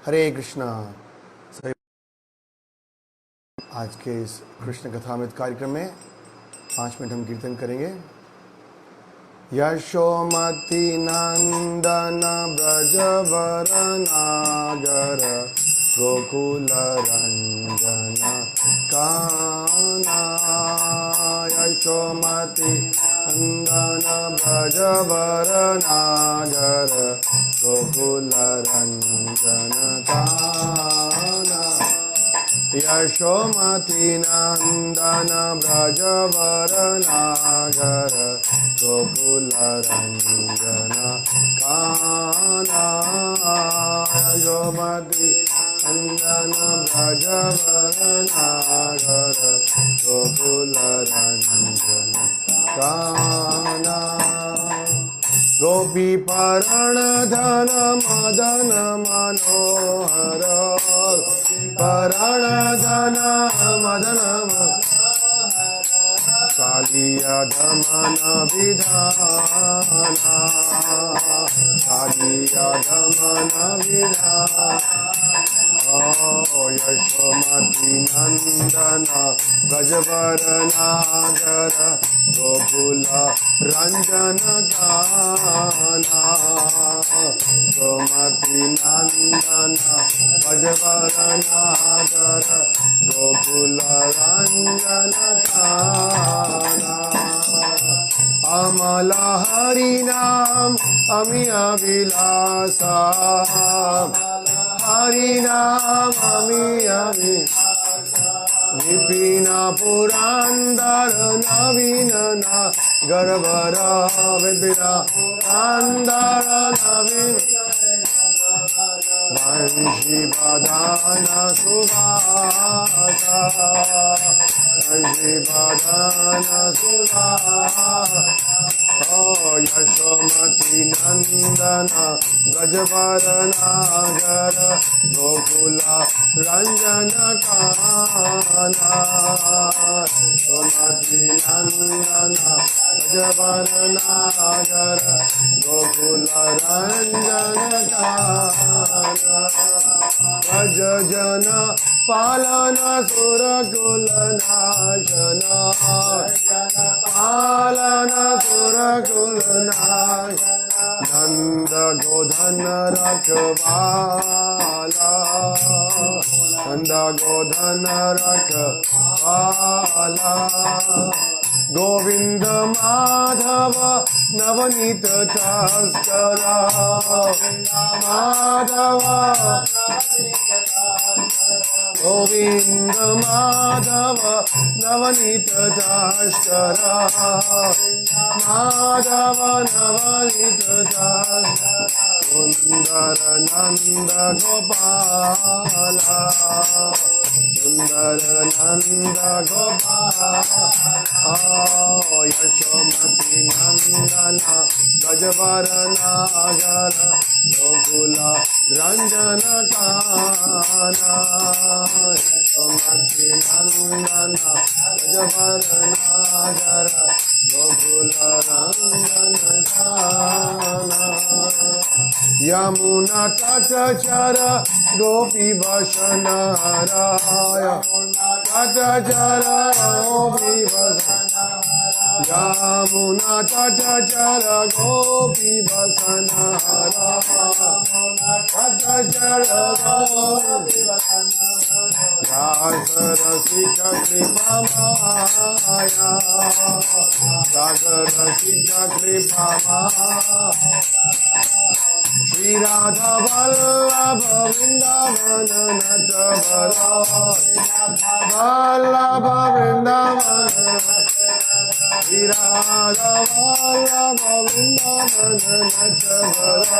हरे कृष्णा। सही। आज के इस कृष्ण कथामृत कार्यक्रम में 5 मिनट हम कीर्तन करेंगे। यशोमती नंदन ब्रजवर नागर गोकुल रंजन काना। यशोमती नंदन ब्रजवर नागर गोकुल रंजन काना। यशोमती नंदन ब्रजवर नागर गोकुल रंजन काना। यशोमती नंदन ब्रजवर नागर गोकुल रंजन काना। गोपी परण धन मदन मनोहर परण धन मदन कालिया दमन विधाना कालिया दमन विधाना। यशोमती नंदन ब्रजवर नागर गोकुल रंजन गाना। यशोमती नंदन ब्रजवर नागर गोकुल रंजन गाना। अमल हरि नाम अमिया विलासा हरि नाम अमिया विपिन पुरंदर नवीन गर्भर विपिन पुरंदर नवीन वंशी बदान सुभाषा वंशी बदान सुभाषा। यशोमती नंदन ब्रजवर नागर गोकुल रंजन काना। यशोमती नंदन ब्रजवर नागर गोकुल रंजन काना। ब्रज जन पालन सुर कुल नाशन पालन सुर कुल नाश। नंद गोधन रखवाला नंद गोधन रखवाला। गोविंद माधव नवनीत तस्करा माधव गोविंद माधव नवनीत तस्करा माधव नवनीत तस्करा। सुंदर नंद गोपाला सुंदर नंद गोपाला। यशोमती नंदन ब्रजवर नागर गोकुल रंजन काना। यशोमती नंदन ब्रजवर नागर गोकुल रंजन काना। यमुना तट चर गोपी वसन राय तट चर गोपी वसन यमुना तट चर गोपी वसन तट चर गोपी वसन। रास रसिक कृपा माया रास रसिक कृपा माया। श्री राधा वल्लभ वृंदावन नटवर वल्लभ वृंदावन। श्री राधा वल्लभ वृंदावन नटवर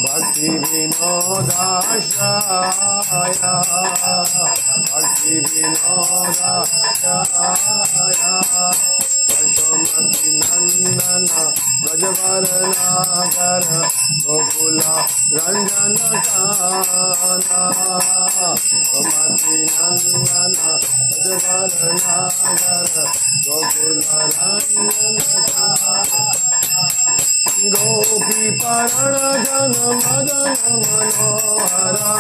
भक्ति विनोदाश्रया भक्ति विनोदाश्रया। यशोमती नंदन ब्रजवर नागर गोकुल रंजन काना। यशोमती नंदन ब्रजवर नागर गोकुल रंजन काना। गोपी परण जन मदन मनोहरा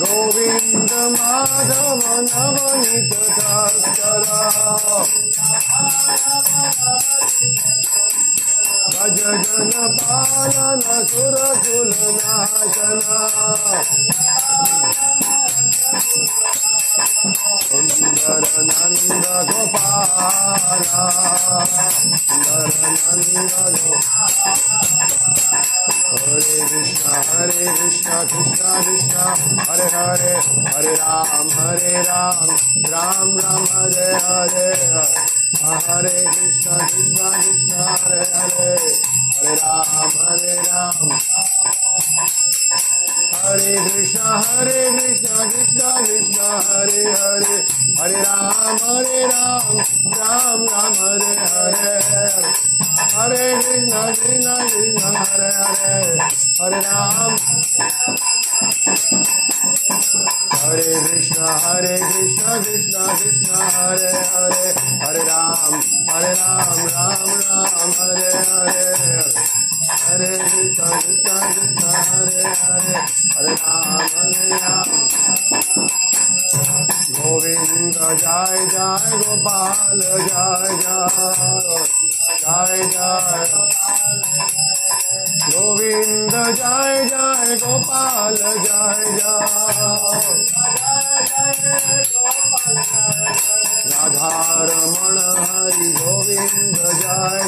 गोविंद माधव नवनीत तस्करा भज जन पालन सुरकुल नाशना सुंदर नंद गोपाला सुंदर नंद हरे कृष्णा कृष्णा कृष्णा हरे हरे हरे राम राम राम हरे हरे हरे कृष्णा कृष्णा कृष्णा हरे हरे हरे राम हरे कृष्णा कृष्णा कृष्णा हरे हरे हरे राम राम राम हरे हरे हरे कृष्णा कृष्णा कृष्णा हरे हरे हरे राम हरे कृष्णा कृष्णा कृष्णा हरे हरे हरे राम राम राम हरे हरे हरे कृष्णा कृष्णा कृष्णा हरे हरे हरे राम गोविंद जय जय गोपाल जय जय गोविंद जय जय गोपाल जय राधा रमण हरि गोविंद जय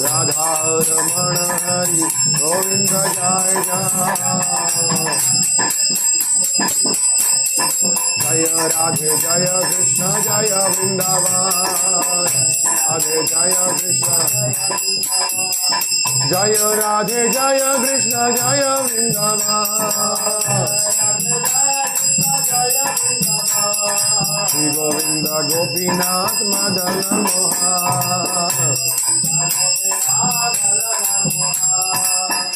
राधा रमण हरि गोविंद जय जय राधे जय कृष्ण जय वृंदावन राधे जय कृष्ण जय राधे जय कृष्ण जय वृंदावन श्री गोविंद गोपीनाथ मदन मोहन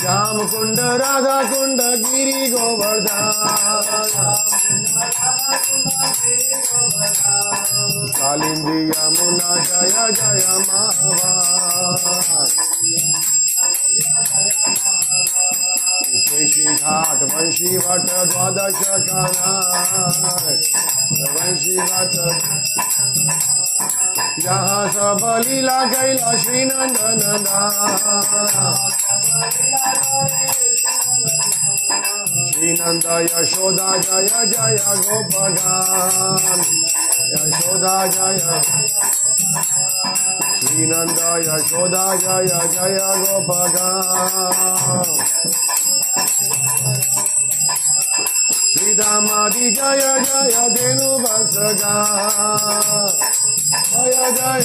श्याम कुंड राधा कुंड गिरी गोवर्धन कालिंदी यमुना जय जय महावन केशी घाट वंशी भट द्वादश वंशी भट यहाँ सब लीला गैला श्री नंदन श्री नंद यशोदा जय जय गोपगान यशोदा जय श्री नंद यशोदा जय जय गोपगान श्री दामादि जय जय धेनु बसगान जय जय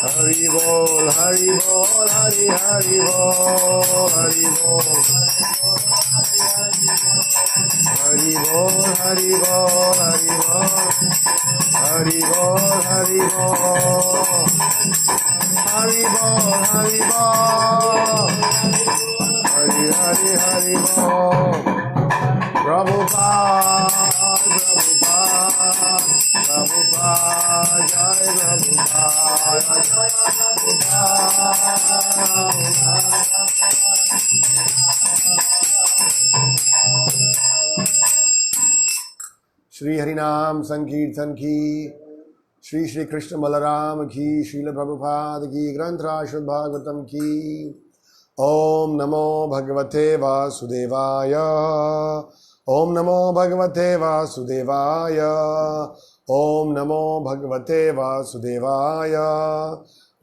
हरि बोल हरि बोल हरि हरि बोल हरि बोल हरि बोल हरि बोल हरि बोल हरि बोल हरि बोल हरि बोल हरि बोल हरि हरि हरि बोल प्रभुपाद प्रभुपाद प्रभुपाद जय श्री हरिनाम संकीर्तन की श्री श्री कृष्ण बलराम की श्रील प्रभुपाद की ग्रंथराज भागवतम की। ओम नमो भगवते वासुदेवाय ओम नमो भगवते वासुदेवाय ओम नमो भगवते वासुदेवाय।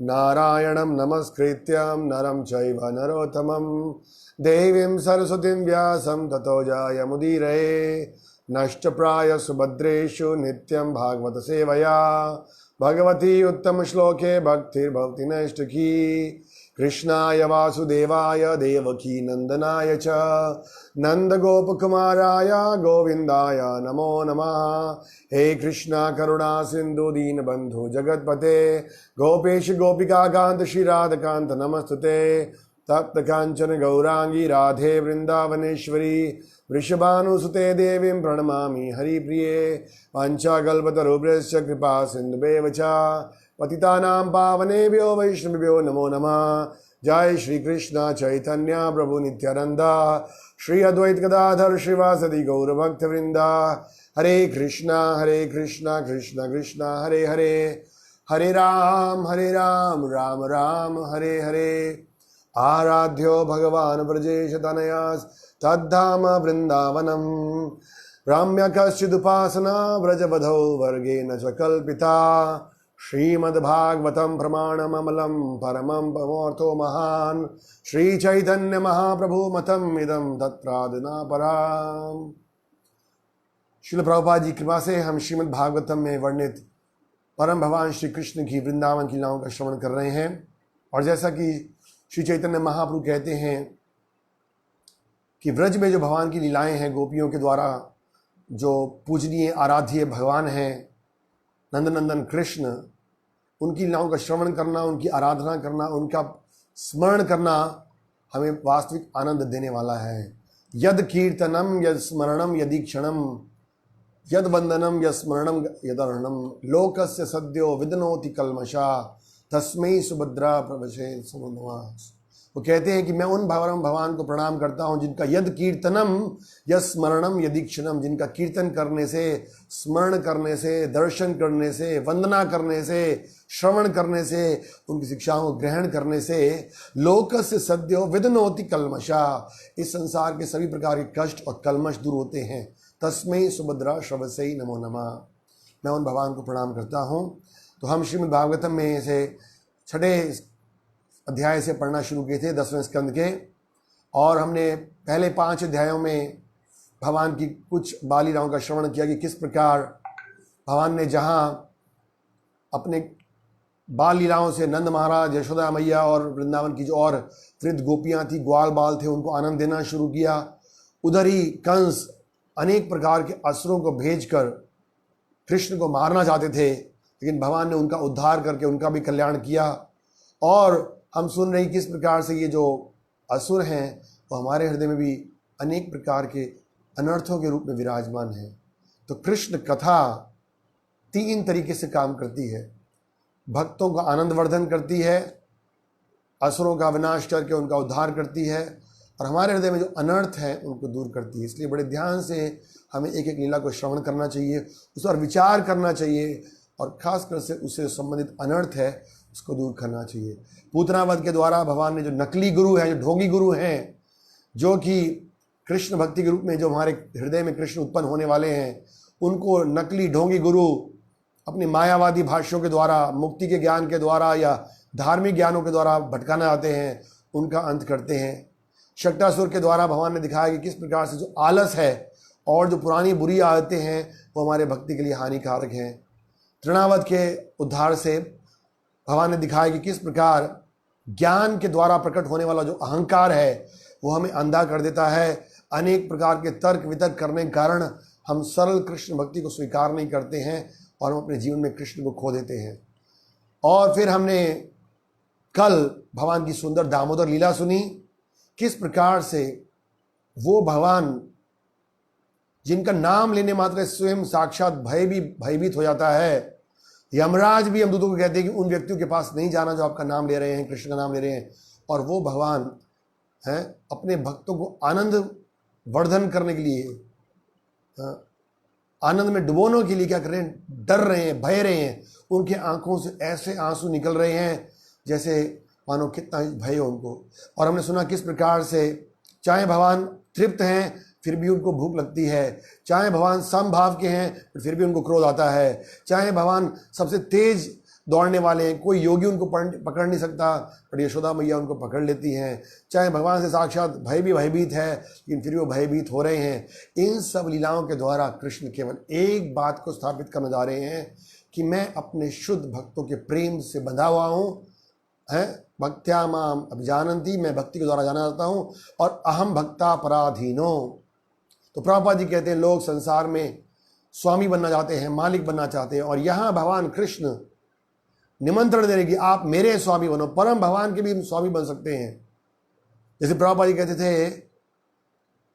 नारायणं नमस्कृत्यं नरं चैव नरोत्तमं देवीं सरस्वतीं व्यासं ततो जयमुदीरये। नष्टप्राय सुभद्रेषु नित्यं भागवत सेवया भगवती उत्तम श्लोके भक्तिर्भवति नैष्ठिकी। कृष्णाय वासुदेवाय देवकी नंदनाय च नंदगोपकुमाराय गोविंदाय नमो नमः। हे कृष्णा करुणा सिंधु दीनबंधु जगतपते गोपेश गोपिका कांत श्री राधकांत नमस्तुते। तप्त कांचन गौरांगी राधे वृंदावनेश्वरी वृषभानुसुते देवीं प्रणमामि हरिप्रिये। वाञ्छाकल्पतरुभ्यश्च कृपा सिन्धुभ्येव च पतितानां पावनेभ्यो वैष्णवेभ्यो नमो नमः। जय श्री कृष्ण चैतन्य प्रभु नित्यानंद श्री अद्वैत गदाधर श्रीवासदि गौरभक्तवृंदा। हरे कृष्णा कृष्ण कृष्ण हरे हरे, हरे राम राम राम हरे हरे। आराध्यो भगवान् ब्रजेश तनयास् तद्धाम वृंदावनम राम्य कश्चिदुपासना व्रजवधौ वर्गेण च कल्पिता। श्रीमद्भागवतं प्रमाणममलं परमं परमोऽर्थो महान् श्री चैतन्य महाप्रभु मतम् इदं तत्रादना पराम्। श्रील प्रभुपाद जी कृपा से हम श्रीमद् भागवतम में वर्णित परम भगवान श्री कृष्ण की वृंदावन की लीलाओं का श्रवण कर रहे हैं। और जैसा कि श्री चैतन्य महाप्रभु कहते हैं कि व्रज में जो भगवान की लीलाएं हैं, गोपियों के द्वारा जो पूजनीय आराध्य भगवान हैं नंदनंदन कृष्ण, उनकी लीलाओं का श्रवण करना, उनकी आराधना करना, उनका स्मरण करना हमें वास्तविक आनंद देने वाला है। यद कीर्तनम यद स्मरणम यदीक्षणम यद वंदनम यद स्मरणम यदर्णम लोकस्य सद्यो विदनोति कल्मषा तस्मै सुभद्रा प्रवशे समुन्नवास। वो कहते हैं कि मैं उन भगवान को प्रणाम करता हूँ जिनका यद कीर्तनम यद स्मरणम यदीक्षणम, जिनका कीर्तन करने से, स्मरण करने से, दर्शन करने से, वंदना करने से, श्रवण करने से, उनकी शिक्षाओं को ग्रहण करने से लोकस्य सद्यो विदनोति कल्मषा, इस संसार के सभी प्रकार के कष्ट और कल्मष दूर होते हैं। तस्मै सुभद्रा श्रवसै नमो नमः। मैं उन भगवान को प्रणाम करता हूँ। तो हम श्रीमद् भागवतम में से छठे अध्याय से पढ़ना शुरू किए थे, 10वें स्कंद के, और हमने पहले 5 अध्यायों में भगवान की कुछ बाल लीलाओं का श्रवण किया कि किस प्रकार भगवान ने जहाँ अपने बाल लीलाओं से नंद महाराज, यशोदा मैया और वृंदावन की जो और वृद्ध गोपियाँ थी, ग्वाल बाल थे, उनको आनंद देना शुरू किया। उधर ही कंस अनेक प्रकार के असुरों को भेजकर कृष्ण को मारना चाहते थे, लेकिन भगवान ने उनका उद्धार करके उनका भी कल्याण किया। और हम सुन रहे किस प्रकार से ये जो असुर हैं वो हमारे हृदय में भी अनेक प्रकार के अनर्थों के रूप में विराजमान हैं। तो कृष्ण कथा 3 तरीके से काम करती है। भक्तों का आनंदवर्धन करती है, असुरों का विनाश करके उनका उद्धार करती है, और हमारे हृदय में जो अनर्थ है उनको दूर करती है। इसलिए बड़े ध्यान से हमें एक एक लीला को श्रवण करना चाहिए, उस पर विचार करना चाहिए, और खासकर से उससे संबंधित अनर्थ है उसको दूर करना चाहिए। पूतनावध के द्वारा भगवान ने जो नकली गुरु हैं, जो ढोंगी गुरु हैं, जो कि कृष्ण भक्ति के रूप में जो हमारे हृदय में कृष्ण उत्पन्न होने वाले हैं, उनको नकली ढोंगी गुरु अपनी मायावादी भाष्यों के द्वारा, मुक्ति के ज्ञान के द्वारा या धार्मिक ज्ञानों के द्वारा भटकाना आते हैं, उनका अंत करते हैं। शक्टासुर के द्वारा भगवान ने दिखाया कि किस प्रकार से जो आलस है और जो पुरानी बुरी आदतें हैं वो हमारे भक्ति के लिए हानिकारक हैं। तृणावध के उद्धार से भगवान ने दिखाया कि किस प्रकार ज्ञान के द्वारा प्रकट होने वाला जो अहंकार है वो हमें अंधा कर देता है। अनेक प्रकार के तर्क वितर्क करने के कारण हम सरल कृष्ण भक्ति को स्वीकार नहीं करते हैं और हम अपने जीवन में कृष्ण को खो देते हैं। और फिर हमने कल भगवान की सुंदर दामोदर लीला सुनी, किस प्रकार से वो भगवान जिनका नाम लेने मात्र स्वयं साक्षात भयभीत हो जाता है। यमराज भी यमदूतों को कहते हैं कि उन व्यक्तियों के पास नहीं जाना जो आपका नाम ले रहे हैं, कृष्ण का नाम ले रहे हैं। और वो भगवान हैं अपने भक्तों को आनंद वर्धन करने के लिए, आनंद में डुबोने के लिए क्या कर रहे हैं, डर रहे हैं, भय रहे हैं। उनके आंखों से ऐसे आंसू निकल रहे हैं जैसे मानो कितना भय हो उनको। और हमने सुना किस प्रकार से चाहे भगवान तृप्त हैं फिर भी उनको भूख लगती है, चाहे भगवान समभाव के हैं फिर भी उनको क्रोध आता है, चाहे भगवान सबसे तेज दौड़ने वाले हैं, कोई योगी उनको पकड़ नहीं सकता पर यशोदा मैया उनको पकड़ लेती हैं, चाहे भगवान से साक्षात भय भी भयभीत है लेकिन फिर भी वो भयभीत हो रहे हैं। इन सब लीलाओं के द्वारा कृष्ण केवल एक बात को स्थापित करने जा रहे हैं कि मैं अपने शुद्ध भक्तों के प्रेम से बंधा हुआ हूँ, भक्त्या माम अभिजानन्ति, मैं भक्ति के द्वारा जाना जाता हूँ, और अहम भक्ता पराधीनो। तो प्रभुपाद जी कहते हैं लोग संसार में स्वामी बनना चाहते हैं, मालिक बनना चाहते हैं, और यहाँ भगवान कृष्ण निमंत्रण दे रहे कि आप मेरे स्वामी बनो। परम भगवान के भी हम स्वामी बन सकते हैं। जैसे प्रभुपाद जी कहते थे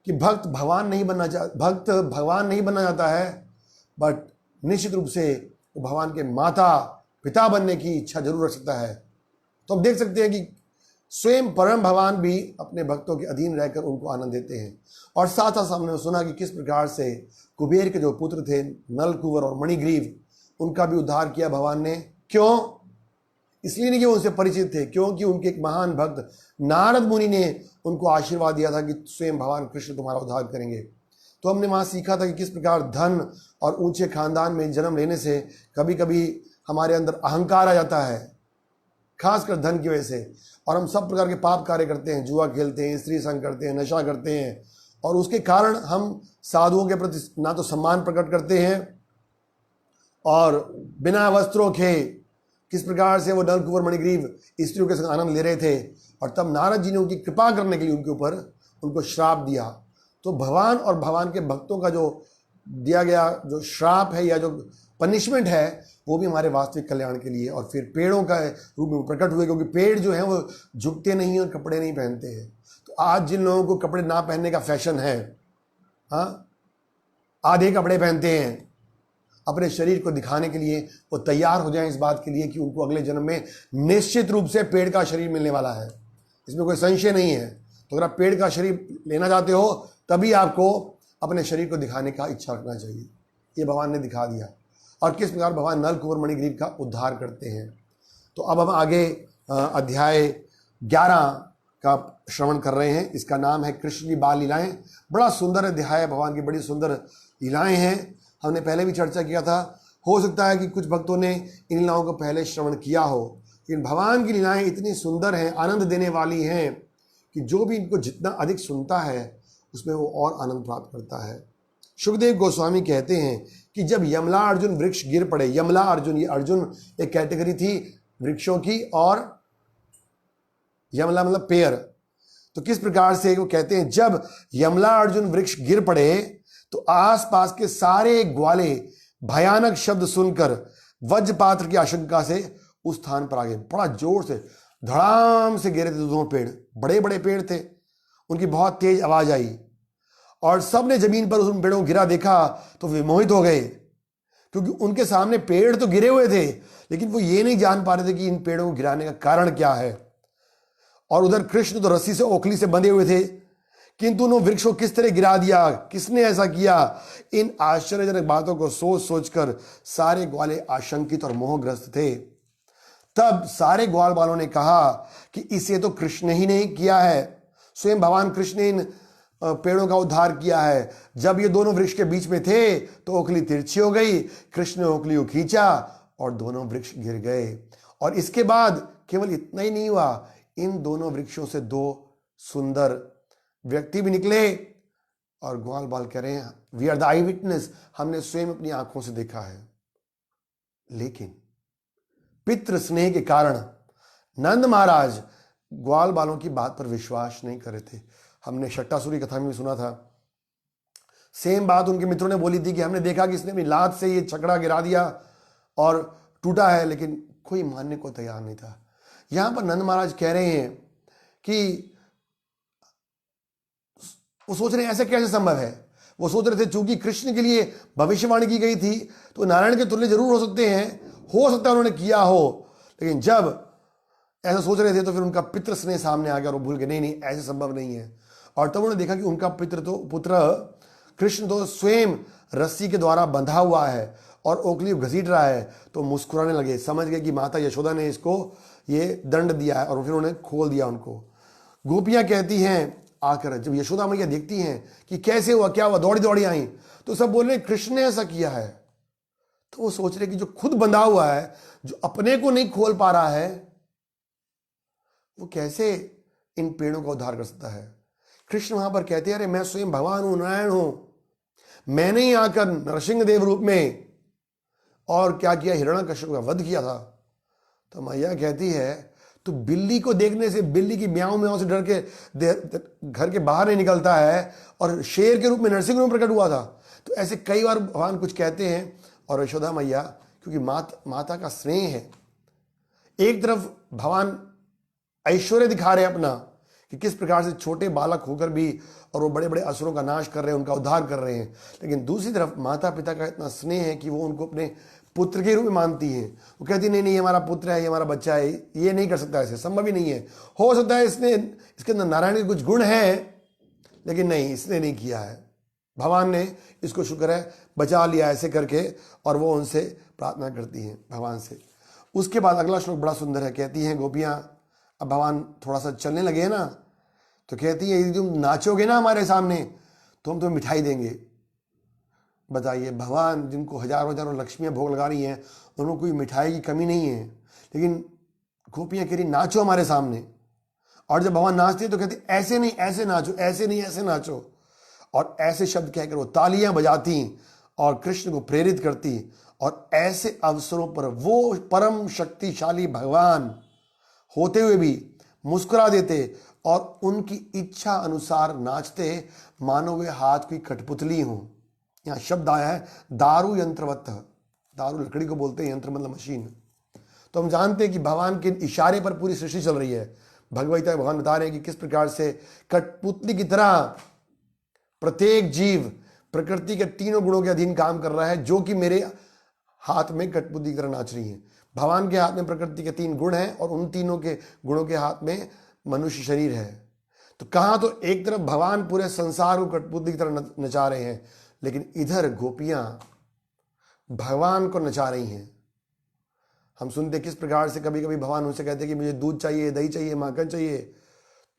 कि भक्त भगवान नहीं बनना चाहता है, बट निश्चित रूप से वो भगवान के माता पिता बनने की इच्छा जरूर रख सकता है। तो हम देख सकते हैं कि स्वयं परम भगवान भी अपने भक्तों के अधीन रहकर उनको आनंद देते हैं। और साथ साथ हमने सुना कि किस प्रकार से कुबेर के जो पुत्र थे नल, कुंवर और मणिग्रीव, उनका भी उद्धार किया भगवान ने। क्यों? इसलिए नहीं कि वो उनसे परिचित थे, क्योंकि उनके एक महान भक्त नारद मुनि ने उनको आशीर्वाद दिया था कि स्वयं भगवान कृष्ण तुम्हारा उद्धार करेंगे। तो हमने वहाँ सीखा था कि किस प्रकार धन और ऊंचे खानदान में जन्म लेने से कभी कभी हमारे अंदर अहंकार आ जाता है, खासकर धन की वजह से, और हम सब प्रकार के पाप कार्य करते हैं, जुआ खेलते हैं, स्त्री संग करते हैं, नशा करते हैं, और उसके कारण हम साधुओं के प्रति ना तो सम्मान प्रकट करते हैं, और बिना वस्त्रों के किस प्रकार से वो नल, कुंवर, मणिग्रीव स्त्रियों के संग आनंद ले रहे थे, और तब नारद जी ने उनकी कृपा करने के लिए उनके ऊपर उनको श्राप दिया। तो भगवान और भगवान के भक्तों का जो दिया गया जो श्राप है या जो पनिशमेंट है, वो भी हमारे वास्तविक कल्याण के लिए। और फिर पेड़ों का रूप में प्रकट हुए, क्योंकि पेड़ जो है वो झुकते नहीं और कपड़े नहीं पहनते हैं। तो आज जिन लोगों को कपड़े ना पहनने का फैशन है, हाँ, आधे कपड़े पहनते हैं अपने शरीर को दिखाने के लिए, वो तैयार हो जाएं इस बात के लिए कि उनको अगले जन्म में निश्चित रूप से पेड़ का शरीर मिलने वाला है, इसमें कोई संशय नहीं है। तो अगर आप पेड़ का शरीर लेना चाहते हो, तभी आपको अपने शरीर को दिखाने का इच्छा रखना चाहिए। ये भगवान ने दिखा दिया, और किस प्रकार भगवान नल, कुंवर, मणिग्रीव का उद्धार करते हैं। तो अब हम आगे अध्याय 11 का श्रवण कर रहे हैं। इसका नाम है कृष्ण की बाल लीलाएं। बड़ा सुंदर अध्याय, भगवान की बड़ी सुंदर लीलाएं हैं। हमने पहले भी चर्चा किया था, हो सकता है कि कुछ भक्तों ने इन लीलाओं को पहले श्रवण किया हो, लेकिन भगवान की लीलाएं इतनी सुंदर हैं, आनंद देने वाली हैं, कि जो भी इनको जितना अधिक सुनता है उसमें वो और आनंद प्राप्त करता है। सुखदेव गोस्वामी कहते हैं कि जब यमला अर्जुन वृक्ष गिर पड़े, यमला अर्जुन, ये अर्जुन एक कैटेगरी थी वृक्षों की, और यमला मतलब पेड़। तो किस प्रकार से वो कहते हैं, जब यमला अर्जुन वृक्ष गिर पड़े तो आसपास के सारे ग्वाले भयानक शब्द सुनकर वज्रपात की आशंका से उस स्थान पर आ गए। बड़ा जोर से धड़ाम से गिरे थे दोनों पेड़, बड़े बड़े पेड़ थे, उनकी बहुत तेज आवाज आई, और सब ने जमीन पर उन पेड़ों को गिरा देखा तो विमोहित हो गए, क्योंकि उनके सामने पेड़ तो गिरे हुए थे, लेकिन वो ये नहीं जान पा रहे थे कि इन पेड़ों को गिराने का कारण क्या है। और उधर कृष्ण तो रस्सी से, ओखली से बंधे हुए थे, किंतु उन्होंने वृक्ष को किस तरह गिरा दिया, किसने ऐसा किया, इन आश्चर्यजनक बातों को सोच सोचकर सारे ग्वाले आशंकित और मोहग्रस्त थे। तब सारे ग्वाल वालों ने कहा कि इसे तो कृष्ण ही नहीं किया है, स्वयं भगवान कृष्ण ने इन पेड़ों का उद्धार किया है। जब ये दोनों वृक्ष के बीच में थे तो ओखली तिरछी हो गई, कृष्ण ने ओखली को खींचा और दोनों वृक्ष गिर गए। और इसके बाद केवल इतना ही नहीं हुआ, इन दोनों वृक्षों से दो सुंदर व्यक्ति भी निकले, और ग्वाल बाल कह रहे हैं, we are the eye witness, हमने स्वयं अपनी आंखों से देखा है। लेकिन पितृ स्नेह के कारण नंद महाराज ग्वाल बालों की बात पर विश्वास नहीं कर रहे थे। हमने शट्टासुरी कथा में भी सुना था, सेम बात उनके मित्रों ने बोली थी कि हमने देखा कि इसने अपनी लात से ये छकड़ा गिरा दिया और टूटा है, लेकिन कोई मानने को तैयार नहीं था। यहां पर नंद महाराज कह रहे हैं कि वो सोच रहे हैं ऐसा कैसे संभव है। वो सोच रहे थे चूंकि कृष्ण के लिए भविष्यवाणी की गई थी तो नारायण के तुल्य जरूर हो सकते हैं, हो सकता है उन्होंने किया हो, लेकिन जब ऐसा सोच रहे थे तो फिर उनका पितृ स्नेह सामने आ गया और वो भूल गए, नहीं नहीं ऐसे संभव नहीं है। और तब उन्होंने देखा कि उनका पुत्र कृष्ण तो स्वयं रस्सी के द्वारा बंधा हुआ है और ओखली घसीट रहा है, तो मुस्कुराने लगे, समझ गए कि माता यशोदा ने इसको ये दंड दिया है, और फिर उन्होंने खोल दिया उनको। गोपियां कहती हैं आकर, जब यशोदा मैया देखती हैं कि कैसे हुआ, क्या हुआ, दौड़ी दौड़ी आई, तो सब बोल रहे कृष्ण ने ऐसा किया है। तो वो सोच रहे कि जो खुद बंधा हुआ है, जो अपने को नहीं खोल पा रहा है, वो कैसे इन पेड़ों का उद्धार कर सकता है। कृष्ण वहां पर कहते हैं, अरे मैं स्वयं भगवान हूं, नारायण हूं, मैंने ही आकर नरसिंह देव रूप में और क्या किया, हिरण्यकश्यप का वध किया था। तो मैया कहती है तो बिल्ली को देखने से, बिल्ली की म्याऊं म्याऊं से डर के घर के बाहर नहीं निकलता है, और शेर के रूप में नरसिंह रूप में प्रकट हुआ था। तो ऐसे कई बार भगवान कुछ कहते हैं, और यशोदा मैया क्योंकि माता का स्नेह है, एक तरफ भगवान ऐश्वर्य दिखा रहे अपना कि किस प्रकार से छोटे बालक होकर भी और वो बड़े बड़े असुरों का नाश कर रहे हैं, उनका उद्धार कर रहे हैं। लेकिन दूसरी तरफ माता पिता का इतना स्नेह है कि वो उनको अपने पुत्र के रूप में मानती हैं। वो कहती नहीं नहीं, ये हमारा पुत्र है, ये हमारा बच्चा है, ये नहीं कर सकता, ऐसे संभव ही नहीं है। हो सकता है इसके अंदर नारायण के कुछ गुण हैं, लेकिन नहीं, इसने नहीं किया है। भगवान ने इसको शुक्र है बचा लिया ऐसे करके, और वो उनसे प्रार्थना करती हैं भगवान से। उसके बाद अगला श्लोक बड़ा सुंदर है। कहती हैं गोपियाँ, अब भगवान थोड़ा सा चलने लगे हैं ना, तो कहती है यदि तुम नाचोगे ना हमारे सामने तो हम तुम्हें मिठाई देंगे। बताइए, भगवान जिनको हजारों हजारों लक्ष्मियाँ भोग लगा रही हैं, उनको कोई मिठाई की कमी नहीं है, लेकिन गोपियाँ कह रही नाचो हमारे सामने। और जब भगवान नाचते तो कहते ऐसे नहीं ऐसे नाचो, ऐसे नहीं ऐसे नाचो, और ऐसे शब्द कहकर वो तालियां बजाती और कृष्ण को प्रेरित करती। और ऐसे अवसरों पर वो परम शक्तिशाली भगवान होते हुए भी मुस्कुरा देते और उनकी इच्छा अनुसार नाचते, मानो वे हाथ की कठपुतली हों। यहाँ शब्द आया है दारू यंत्रवत। दारू लकड़ी को बोलते हैं, यंत्र मतलब मशीन। तो हम जानते हैं कि भगवान के इशारे पर पूरी सृष्टि चल रही है। भगवद गीता में भगवान बता रहे हैं कि किस प्रकार से कठपुतली की तरह प्रत्येक जीव प्रकृति के तीनों गुणों के अधीन काम कर रहा है, जो कि मेरे हाथ में कठपुतली की तरह नाच रही है। भगवान के हाथ में प्रकृति के 3 गुण हैं और उन तीनों के गुणों के हाथ में मनुष्य शरीर है। तो कहाँ तो एक तरफ भगवान पूरे संसार को कठपुतली की तरह नचा रहे हैं, लेकिन इधर गोपियां भगवान को नचा रही हैं। हम सुनते किस प्रकार से कभी कभी भगवान उनसे कहते हैं कि मुझे दूध चाहिए, दही चाहिए, माखन चाहिए,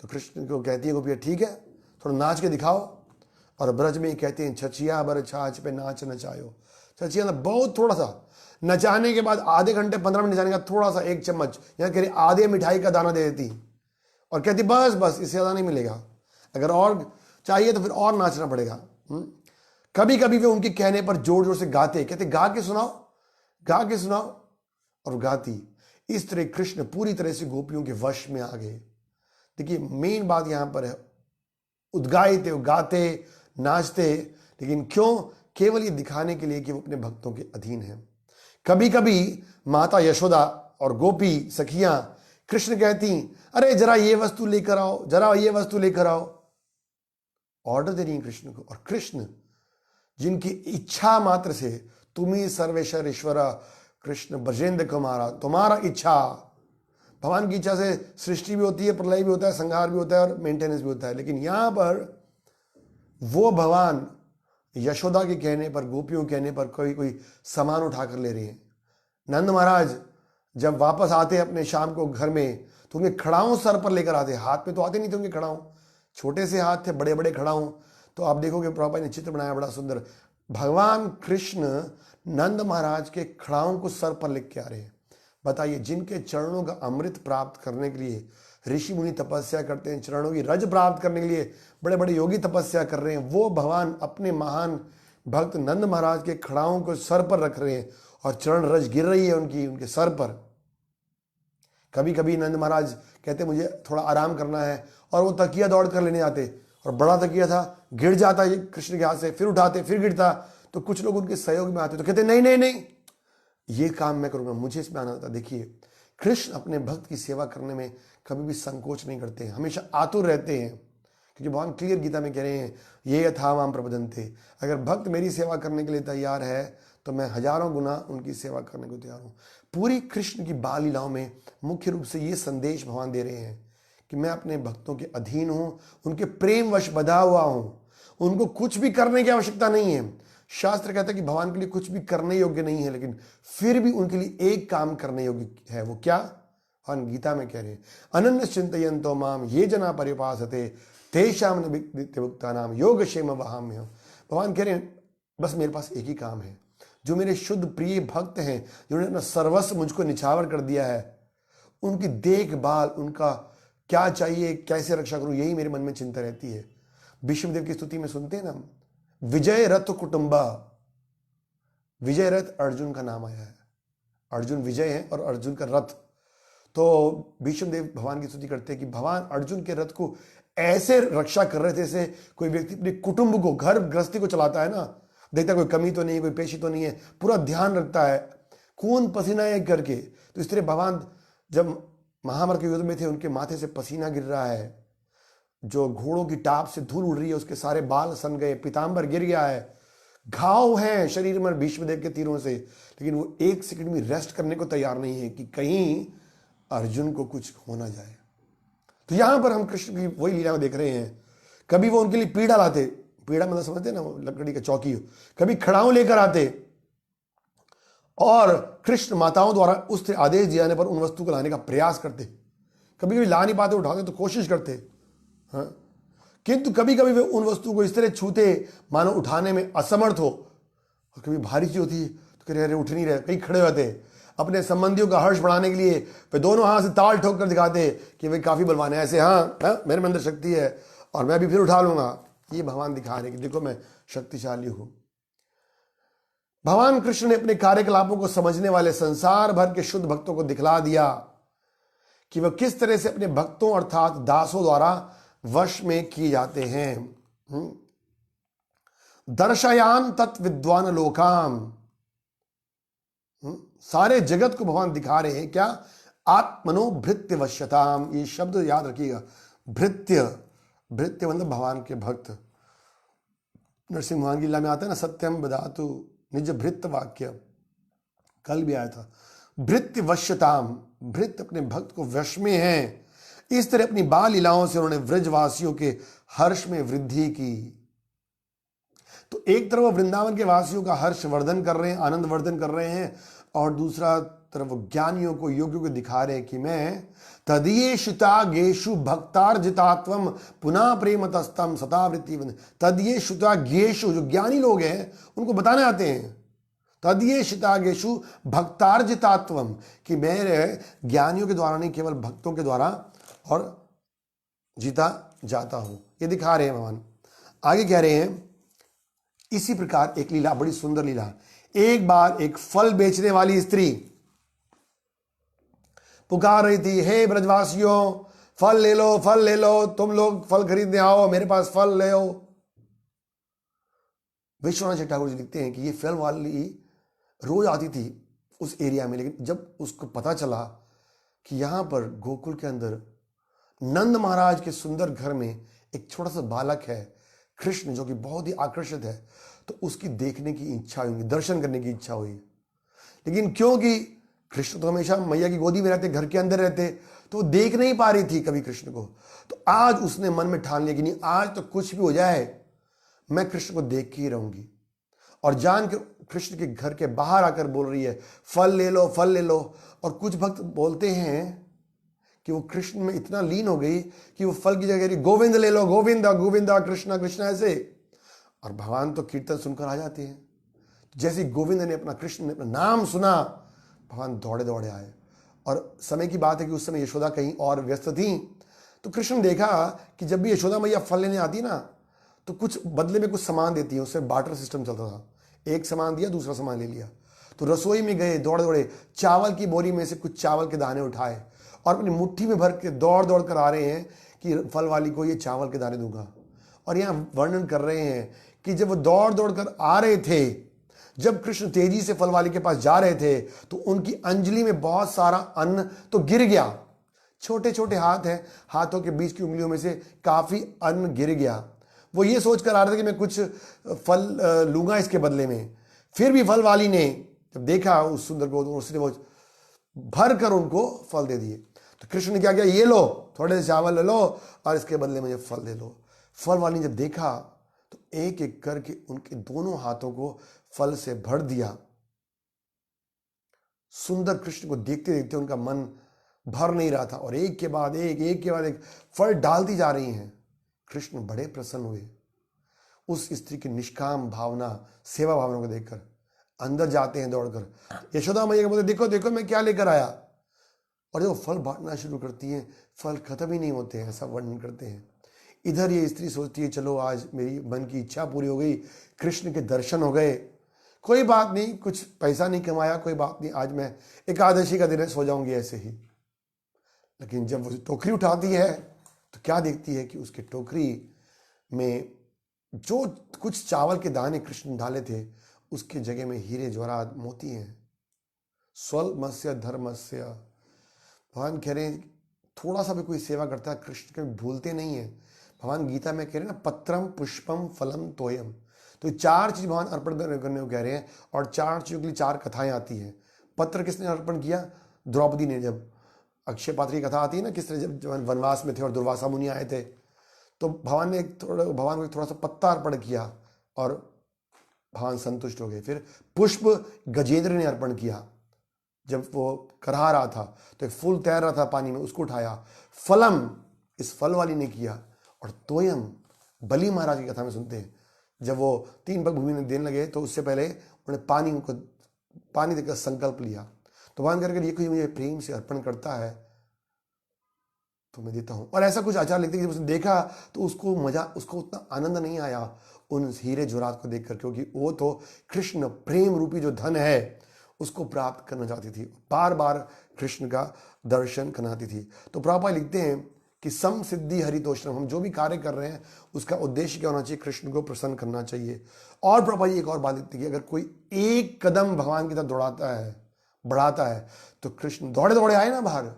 तो कृष्ण को कहती है गोपियां ठीक है थोड़ा नाच के दिखाओ। और ब्रज में ही कहते हैं छछिया बर छाछ पे नाच नचायो। छछिया मतलब बहुत थोड़ा सा नचाने के बाद आधे घंटे 15 मिनट नचाने का थोड़ा सा 1 चम्मच, यहाँ कह रही आधे मिठाई का दाना दे देती और कहती बस बस इससे ज़्यादा नहीं मिलेगा, अगर और चाहिए तो फिर और नाचना पड़ेगा। कभी कभी वे उनके कहने पर जोर जोर से गाते, कहते गा के सुनाओ, गा के सुनाओ, और गाती। इस तरह कृष्ण पूरी तरह से गोपियों के वश में आ गए। देखिए मेन बात यहाँ पर है, उद्गायते, गाते, नाचते, लेकिन क्यों? केवल ये दिखाने के लिए कि वो अपने भक्तों के अधीन है। कभी कभी माता यशोदा और गोपी सखियां कृष्ण कहती अरे जरा ये वस्तु लेकर आओ, जरा ये वस्तु लेकर आओ, ऑर्डर दे रही हैं कृष्ण को। और कृष्ण जिनकी इच्छा मात्र से तुम्ही सर्वेश्वर ईश्वर कृष्ण ब्रजेंद्र कुमारा, तुम्हारा इच्छा, भगवान की इच्छा से सृष्टि भी होती है, प्रलय भी होता है, संहार भी होता है और मेंटेनेंस भी होता है। लेकिन यहां पर वो भगवान यशोदा के कहने पर, गोपियों के कहने पर कोई सामान उठाकर ले रहे हैं। नंद महाराज जब वापस आते अपने शाम को घर में तो उनके खड़ाऊं सर पर लेकर आते, हाथ में तो आते नहीं थे उनके खड़ाऊं, छोटे से हाथ थे, बड़े बड़े खड़ाऊं। तो आप देखोगे प्रभुपाद ने चित्र बनाया बड़ा सुंदर, भगवान कृष्ण नंद महाराज के खड़ाऊं को सर पर लेके आ रहे हैं। बताइए, जिनके चरणों का अमृत प्राप्त करने के लिए ऋषि मुनि तपस्या करते हैं, चरणों की रज प्राप्त करने के लिए बड़े बड़े योगी तपस्या कर रहे हैं, वो भगवान अपने महान भक्त नंद महाराज के खड़ाओं को सर पर रख रहे हैं और चरण रज गिर रही है उनके सर पर। कभी कभी नंद महाराज कहते मुझे थोड़ा आराम करना है और वो तकिया दौड़ कर लेने आते, और बड़ा तकिया था, गिर जाता कृष्ण के हाथ से, फिर उठाते, फिर गिरता, तो कुछ लोग उनके सहयोग में आते तो कहते नहीं नहीं नहीं, ये काम मैं करूंगा, मुझे इसमें आना था। देखिए कृष्ण अपने भक्त की सेवा करने में कभी भी संकोच नहीं करते हैं, हमेशा आतुर रहते हैं, क्योंकि भगवान क्लियर गीता में कह रहे हैं ये यथा माम प्रपद्यन्ते, अगर भक्त मेरी सेवा करने के लिए तैयार है तो मैं हजारों गुना उनकी सेवा करने को तैयार हूँ। पूरी कृष्ण की बाल लीलाओं में मुख्य रूप से ये संदेश भगवान दे रहे हैं कि मैं अपने भक्तों के अधीन हूँ, उनके प्रेम वश बधा हुआ हूँ, उनको कुछ भी करने की आवश्यकता नहीं है। शास्त्र कहता है कि भगवान के लिए कुछ भी करने योग्य नहीं है, लेकिन फिर भी उनके लिए एक काम करने योग्य है। वो क्या? भगवान गीता में कह रहे हैं अनन्य चिंतयन्तो माम ये जना परिपासते तेषां नित्यमुक्तानां योगक्षेम वहाम्यहम्। भगवान कह रहे हैं बस मेरे पास एक ही काम है, जो मेरे शुद्ध प्रिय भक्त हैं, जिन्होंने अपना सर्वस्व मुझको निछावर कर दिया है, उनकी देखभाल, उनका क्या चाहिए, कैसे रक्षा करूं, यही मेरे मन में चिंता रहती है। विष्णुदेव की स्तुति में सुनते हैं ना, विजय रथ कुटुंबा, विजय रथ अर्जुन का नाम आया है, अर्जुन विजय है और अर्जुन का रथ। तो भीष्मदेव भगवान की स्तुति करते हैं कि भगवान अर्जुन के रथ को ऐसे रक्षा कर रहे थे जैसे कोई व्यक्ति अपने कुटुंब को, घर गृहस्थी को चलाता है ना, देखता कोई कमी तो नहीं है, कोई पेशी तो नहीं है, पूरा ध्यान रखता है, खून पसीना एक करके। तो इस तरह भगवान जब महाभारत के युद्ध में थे, उनके माथे से पसीना गिर रहा है, जो घोड़ों की टाप से धूल उड़ रही है, उसके सारे बाल सन गए, पीताम्बर गिर गया है, घाव हैं शरीर में भीष्मदेव के तीरों से, लेकिन वो एक सेकंड भी रेस्ट करने को तैयार नहीं है कि कहीं अर्जुन को कुछ हो ना जाए। तो यहां पर हम कृष्ण की वही लीला को देख रहे हैं। कभी वो उनके लिए पीड़ा लाते, पीड़ा मतलब समझते ना, वो लकड़ी का चौकी हो, कभी खड़ाऊं लेकर आते और कृष्ण माताओं द्वारा उस आदेश दिए जाने पर उन वस्तु को लाने का प्रयास करते। कभी कभी ला नहीं पाते, उठाते तो कोशिश करते, हाँ, किंतु कभी कभी वे उन वस्तु को इस तरह छूते मानो उठाने में असमर्थ हो। और कभी भारी सी होती तो कह रहे अरे उठ नहीं रहे, कहीं खड़े होते। अपने संबंधियों का हर्ष बढ़ाने के लिए वे दोनों हाथ से ताल ठोक कर दिखाते कि वे काफी बलवान है, ऐसे हाँ, मेरे में अंदर शक्ति है और मैं भी फिर उठा लूंगा। ये भगवान दिखा रहे कि देखो मैं शक्तिशाली हूं। भगवान कृष्ण ने अपने कार्यकलापों को समझने वाले संसार भर के शुद्ध भक्तों को दिखला दिया कि वह किस तरह से अपने भक्तों अर्थात दासों द्वारा वश में किए जाते हैं। दर्शयान तत् विद्वान लोकाम, सारे जगत को भगवान दिखा रहे हैं क्या, आत्मनो भृत्य वश्यताम। ये शब्द याद रखिएगा, भृत्य, भृत्य मतलब भगवान के भक्त। नरसिंह भगवान की लीला में आता है ना, सत्यम बदातु निज भृत्य वाक्य, कल भी आया था। भृत्य वश्यताम, भृत्य अपने भक्त को वश में है। इस तरह अपनी बाल लीलाओं से उन्होंने व्रजवासियों के हर्ष में वृद्धि की। तो एक तरफ वृंदावन के वासियों का हर्ष वर्धन कर रहे हैं, आनंद वर्धन कर रहे हैं, और दूसरा तरफ ज्ञानियों को, योगियों को दिखा रहे हैं कि मैं तदीयेषुता गेषु भक्तार्जितात्वम पुनः प्रेम तस्तम सतावृत्ति। तदीयेषुता गेषु, जो ज्ञानी लोग हैं उनको बताने आते हैं, तदीयेषुता गेषु भक्तार्जितात्वम, कि मेरे ज्ञानियों के द्वारा नहीं केवल भक्तों के द्वारा और जीता जाता हूं। ये दिखा रहे हैं भगवान। आगे कह रहे हैं इसी प्रकार एक लीला, बड़ी सुंदर लीला। एक बार एक फल बेचने वाली स्त्री पुकार रही थी, हे ब्रजवासियों फल ले लो, फल ले लो, तुम लोग फल खरीदने आओ, मेरे पास फल ले आओ। विश्वनाथ ठाकुर जी लिखते हैं कि ये फल वाली रोज आती थी उस एरिया में, लेकिन जब उसको पता चला कि यहां पर गोकुल के अंदर नंद महाराज के सुंदर घर में एक छोटा सा बालक है कृष्ण, जो कि बहुत ही आकर्षित है, तो उसकी देखने की इच्छा हुई, दर्शन करने की इच्छा हुई। लेकिन क्योंकि कृष्ण तो हमेशा मैया की गोदी में रहते, घर के अंदर रहते, तो वो देख नहीं पा रही थी कभी कृष्ण को। तो आज उसने मन में ठान लिया कि नहीं, आज तो कुछ भी हो जाए मैं कृष्ण को देख के ही रहूंगी। और जान के कृष्ण के घर के बाहर आकर बोल रही है, फल ले लो, फल ले लो। और कुछ भक्त बोलते हैं कि वो कृष्ण में इतना लीन हो गई कि वो फल की जगह गोविंद ले लो, गोविंदा गोविंदा, कृष्णा कृष्णा, ऐसे। और भगवान तो कीर्तन सुनकर आ जाते हैं। जैसे गोविंद ने अपना, कृष्ण ने अपना नाम सुना, भगवान दौड़े दौड़े आए। और समय की बात है कि उस समय यशोदा कहीं और व्यस्त थी। तो कृष्ण ने देखा कि जब भी यशोदा मैया फल लेने आती ना, तो कुछ बदले में कुछ सामान देती है, उससे बार्टर सिस्टम चलता था। एक सामान दिया, दूसरा सामान ले लिया। तो रसोई में गए, दौड़े दौड़े चावल की बोरी में से कुछ चावल के दाने उठाए और अपनी मुट्ठी में भर के दौड़ दौड़ कर आ रहे हैं कि फल वाली को ये चावल के दाने दूंगा। और यहाँ वर्णन कर रहे हैं कि जब वो दौड़ दौड़ कर आ रहे थे, जब कृष्ण तेजी से फल वाली के पास जा रहे थे, तो उनकी अंजलि में बहुत सारा अन्न तो गिर गया। छोटे छोटे हाथ हैं, हाथों के बीच की उंगलियों में से काफी अन्न गिर गया। वो ये सोच कर आ रहे थे कि मैं कुछ फल लूंगा इसके बदले में। फिर भी फल वाली ने जब देखा उस सुंदर को, तो उसने वो भर कर उनको फल दे दिए। तो कृष्ण ने क्या किया, ये लो, थोड़े से चावल ले लो और इसके बदले में फल दे लो। फल वाली ने जब देखा तो एक एक करके उनके दोनों हाथों को फल से भर दिया। सुंदर कृष्ण को देखते देखते उनका मन भर नहीं रहा था, और एक के बाद एक फल डालती जा रही हैं। कृष्ण बड़े प्रसन्न हुए उस स्त्री की निष्काम भावना, सेवा भावना को देखकर। अंदर जाते हैं दौड़कर, यशोदा मैया बोलते देखो देखो मैं क्या लेकर आया। और जब फल बांटना शुरू करती हैं, फल खत्म ही नहीं होते हैं, ऐसा वर्णन करते हैं। इधर ये स्त्री सोचती है चलो आज मेरी मन की इच्छा पूरी हो गई, कृष्ण के दर्शन हो गए, कोई बात नहीं, कुछ पैसा नहीं कमाया, कोई बात नहीं, आज मैं एकादशी का दिन है, सो जाऊंगी ऐसे ही। लेकिन जब वो टोकरी उठाती है तो क्या देखती है कि उसके टोकरी में जो कुछ चावल के दाने कृष्ण डाले थे, उसकी जगह में हीरे जवाहरात मोती हैं। स्वल्पमस्य धर्मस्य, भगवान कह रहे हैं थोड़ा सा भी कोई सेवा करता है कृष्ण कभी भूलते नहीं है। भगवान गीता में कह रहे हैं ना, पत्रम पुष्पम फलम तोयम। तो 4 चीज भगवान अर्पण करने को कह रहे हैं, और 4 चीजों के लिए 4 कथाएं आती हैं। पत्र किसने अर्पण किया? द्रौपदी ने। जब अक्षय पात्र की कथा आती है ना, किस तरह जब वनवास में थे और दुर्वासा मुनि आए थे, तो भगवान को थोड़ा सा पत्ता अर्पण किया और भगवान संतुष्ट हो गए। फिर पुष्प गजेंद्र ने अर्पण किया, जब वो करहा रहा था तो एक फूल तैर रहा था पानी में, उसको उठाया। फलम इस फल वाली ने किया। और तोयम बलि महाराज की कथा में सुनते हैं, जब वो 3 पग भूमि में देने लगे तो उससे पहले उन्होंने पानी देकर संकल्प लिया। तो भगवान करके ये कोई मुझे प्रेम से अर्पण करता है तो मैं देता हूं। और ऐसा कुछ आचार लिखते कि जब उसने देखा तो उसको उतना आनंद नहीं आया उन हीरे जोरात को देखकर, क्योंकि वो तो कृष्ण प्रेम रूपी जो धन है उसको प्राप्त करना चाहती थी, बार बार कृष्ण का दर्शन कराती थी। तो प्रभुपाद लिखते हैं कि सम सिद्धि हरितोषणम, हम जो भी कार्य कर रहे हैं उसका उद्देश्य क्या होना चाहिए? कृष्ण को प्रसन्न करना चाहिए। और प्रभुपाद एक और बात लिखती है कि अगर कोई एक कदम भगवान की तरफ बढ़ाता है तो कृष्ण दौड़े दौड़े आए ना बाहर।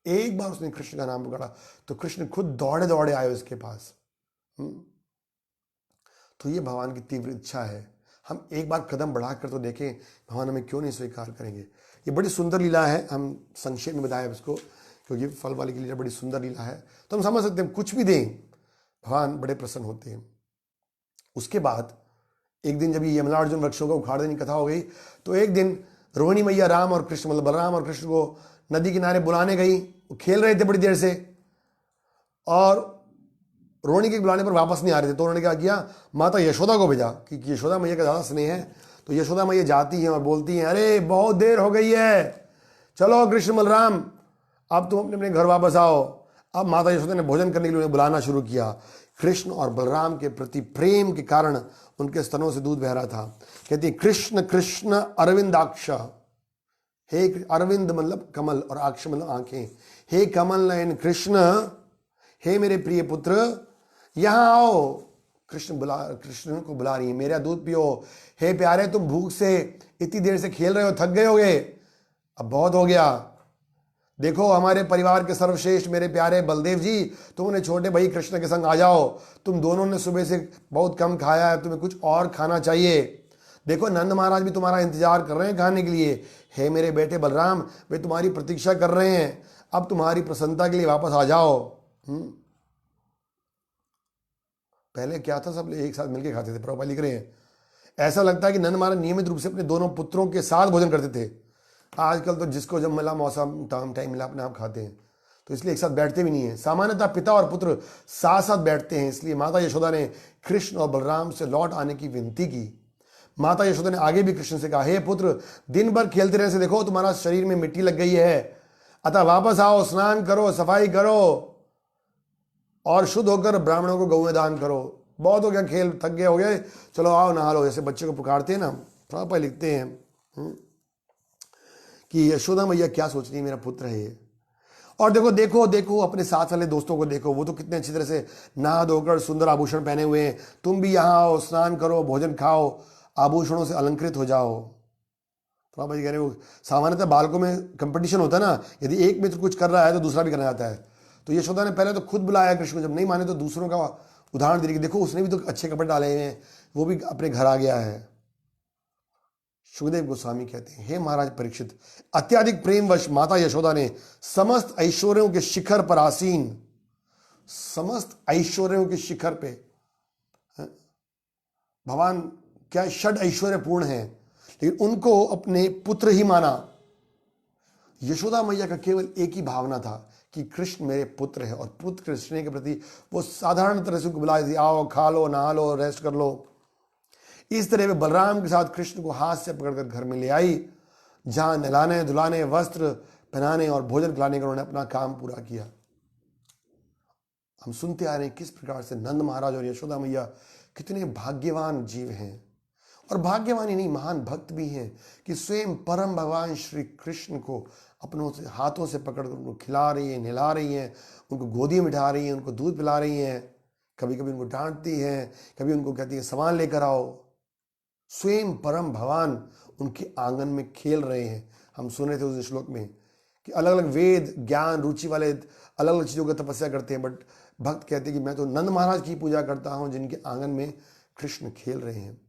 एक बार उसने कृष्ण का नाम पकड़ा तो कृष्ण खुद दौड़े दौड़े आए उसके पास। तो ये भगवान की तीव्र इच्छा है। हम एक बार कदम बढ़ाकर तो देखें, भगवान हमें क्यों नहीं स्वीकार करेंगे। ये बड़ी सुंदर लीला है, हम संक्षेप में बताएं उसको, क्योंकि फल वाली की लीला बड़ी सुंदर लीला है। तो हम समझ सकते हैं कुछ भी दें भगवान बड़े प्रसन्न होते हैं। उसके बाद एक दिन जब ये यमला अर्जुन वृक्षों को उखाड़ देने की कथा हो गई, तो एक दिन रोहिणी मैया राम और कृष्ण, मतलब बलराम और कृष्ण को नदी किनारे बुलाने गई। वो खेल रहे थे बड़ी देर से और रोहिणी के बुलाने पर वापस नहीं आ रहे थे, तो उन्होंने क्या किया, माता यशोदा को भेजा कि यशोदा मैया का ज़्यादा स्नेह है। तो यशोदा मैया जाती हैं और बोलती हैं, अरे बहुत देर हो गई है, चलो कृष्ण बलराम अब तुम अपने अपने घर वापस आओ। अब माता यशोदा ने भोजन करने के लिए बुलाना शुरू किया। कृष्ण और बलराम के प्रति प्रेम के कारण उनके स्तनों से दूध बह रहा था। कहती है, कृष्ण कृष्ण अरविंदाक्ष, हे अरविंद मतलब कमल और अक्ष मतलब आंखें, हे कमल नयन कृष्ण, हे मेरे प्रिय पुत्र यहां आओ। कृष्ण को बुला रही है, मेरा दूध पियो। हे प्यारे, तुम भूख से इतनी देर से खेल रहे हो, थक गए होगे, अब बहुत हो गया। देखो हमारे परिवार के सर्वश्रेष्ठ मेरे प्यारे बलदेव जी, तुम अपने छोटे भाई कृष्ण के संग आ जाओ। तुम दोनों ने सुबह से बहुत कम खाया है, तुम्हें कुछ और खाना चाहिए। देखो नंद महाराज भी तुम्हारा इंतजार कर रहे हैं खाने के लिए। हे मेरे बेटे बलराम, वे तुम्हारी प्रतीक्षा कर रहे हैं, अब तुम्हारी प्रसन्नता के लिए वापस आ जाओ। पहले क्या था, सब एक साथ मिलकर खाते थे। प्रभुपाद लिख रहे हैं, ऐसा लगता है कि नंद महाराज नियमित रूप से अपने दोनों पुत्रों के साथ भोजन करते थे। आजकल तो जिसको जब मिला मौसम टाइम मिला अपने आप खाते हैं, तो इसलिए एक साथ बैठते भी नहीं है। सामान्यतः पिता और पुत्र साथ साथ बैठते हैं, इसलिए माता यशोदा ने कृष्ण और बलराम से लौट आने की विनती की। माता यशोदा ने आगे भी कृष्ण से कहा, हे पुत्र, दिन भर खेलते रहने से देखो तुम्हारा शरीर में मिट्टी लग गई है, अतः वापस आओ, स्नान करो, सफाई करो और शुद्ध होकर ब्राह्मणों को गौ में दान करो। बहुत हो गया खेल, थक गए हो गए, चलो आओ नहा लो। जैसे बच्चे को पुकारते हैं ना, थोड़ा लिखते हैं कि यशोदा मैया क्या सोच रही है, मेरा पुत्र है ये। और देखो देखो देखो अपने साथ वाले दोस्तों को देखो, वो तो कितने अच्छी तरह से नहा धोकर सुंदर आभूषण पहने हुए हैं। तुम भी यहाँ आओ, स्नान करो, भोजन खाओ, आभूषणों से अलंकृत हो जाओ। तो आप कह रहे हो, सामान्यतः बालकों में कंपटीशन होता है ना, यदि एक मित्र कुछ कर रहा है तो दूसरा भी करना चाहता है। तो यशोदा ने पहले तो खुद बुलाया कृष्ण को, जब नहीं माने तो दूसरों का उदाहरण दे, देखो उसने भी तो अच्छे कपड़े डाले हैं, वो भी अपने घर आ गया है। सुखदेव गोस्वामी कहते हैं, हे महाराज परीक्षित, अत्याधिक प्रेमवश माता यशोदा ने समस्त ऐश्वर्यों के शिखर पर आसीन, समस्त ऐश्वर्यों के शिखर पे, भगवान क्या षड ऐश्वर्य पूर्ण है, लेकिन उनको अपने पुत्र ही माना। यशोदा मैया का केवल एक ही भावना था कि कृष्ण मेरे पुत्र है, और पुत्र कृष्ण के प्रति वो साधारण तरह से उनको बुला दी, आओ खा लो, नहा लो, रेस्ट कर लो। इस तरह वे बलराम के साथ कृष्ण को हाथ से पकड़कर घर में ले आई, जहां नहलाने धुलाने, वस्त्र पहनाने और भोजन खिलाने का उन्होंने अपना काम पूरा किया। हम सुनते आ रहे हैं किस प्रकार से नंद महाराज और यशोदा मैया कितने भाग्यवान जीव हैं, और भाग्यवान ही नहीं, महान भक्त भी हैं कि स्वयं परम भगवान श्री कृष्ण को अपनों से हाथों से पकड़कर उनको खिला रही हैं, नहला रही हैं, उनको गोदी में बिठा रही हैं, उनको दूध पिला रही हैं, कभी कभी उनको डांटती हैं, कभी उनको कहती है सामान लेकर आओ। स्वयं परम भगवान उनके आंगन में खेल रहे हैं। हम सुन रहे थे उस श्लोक में कि अलग अलग वेद ज्ञान रुचि वाले अलग अलग चीज़ों की तपस्या करते हैं, बट भक्त कहते कि मैं तो नंद महाराज की पूजा करता हूं जिनके आंगन में कृष्ण खेल रहे हैं।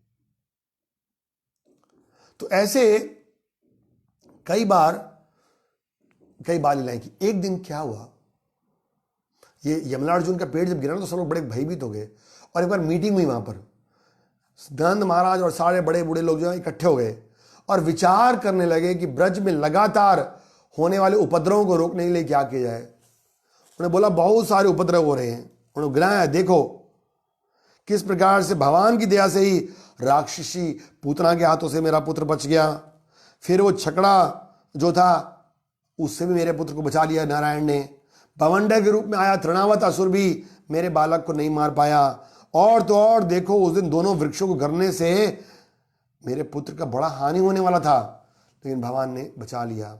तो ऐसे कई बार लीलाएं की। एक दिन क्या हुआ, ये यमुना अर्जुन का पेड़ जब गिरा ना तो सब लोग बड़े भयभीत हो गए, और एक बार मीटिंग हुई वहां पर। नंद महाराज और सारे बड़े बूढ़े लोग जो है इकट्ठे हो गए और विचार करने लगे कि ब्रज में लगातार होने वाले उपद्रवों को रोकने के लिए क्या किया जाए। उन्होंने बोला बहुत सारे उपद्रव हो रहे हैं। उन्होंने गिनाया, देखो किस प्रकार से भगवान की दया से ही राक्षसी पूतना के हाथों से मेरा पुत्र बच गया, फिर वो छकड़ा जो था उससे भी मेरे पुत्र को बचा लिया नारायण ने, बवंडर के रूप में आया तृणावत असुर भी मेरे बालक को नहीं मार पाया, और तो और देखो उस दिन दोनों वृक्षों को गिरने से मेरे पुत्र का बड़ा हानि होने वाला था, लेकिन भगवान ने बचा लिया।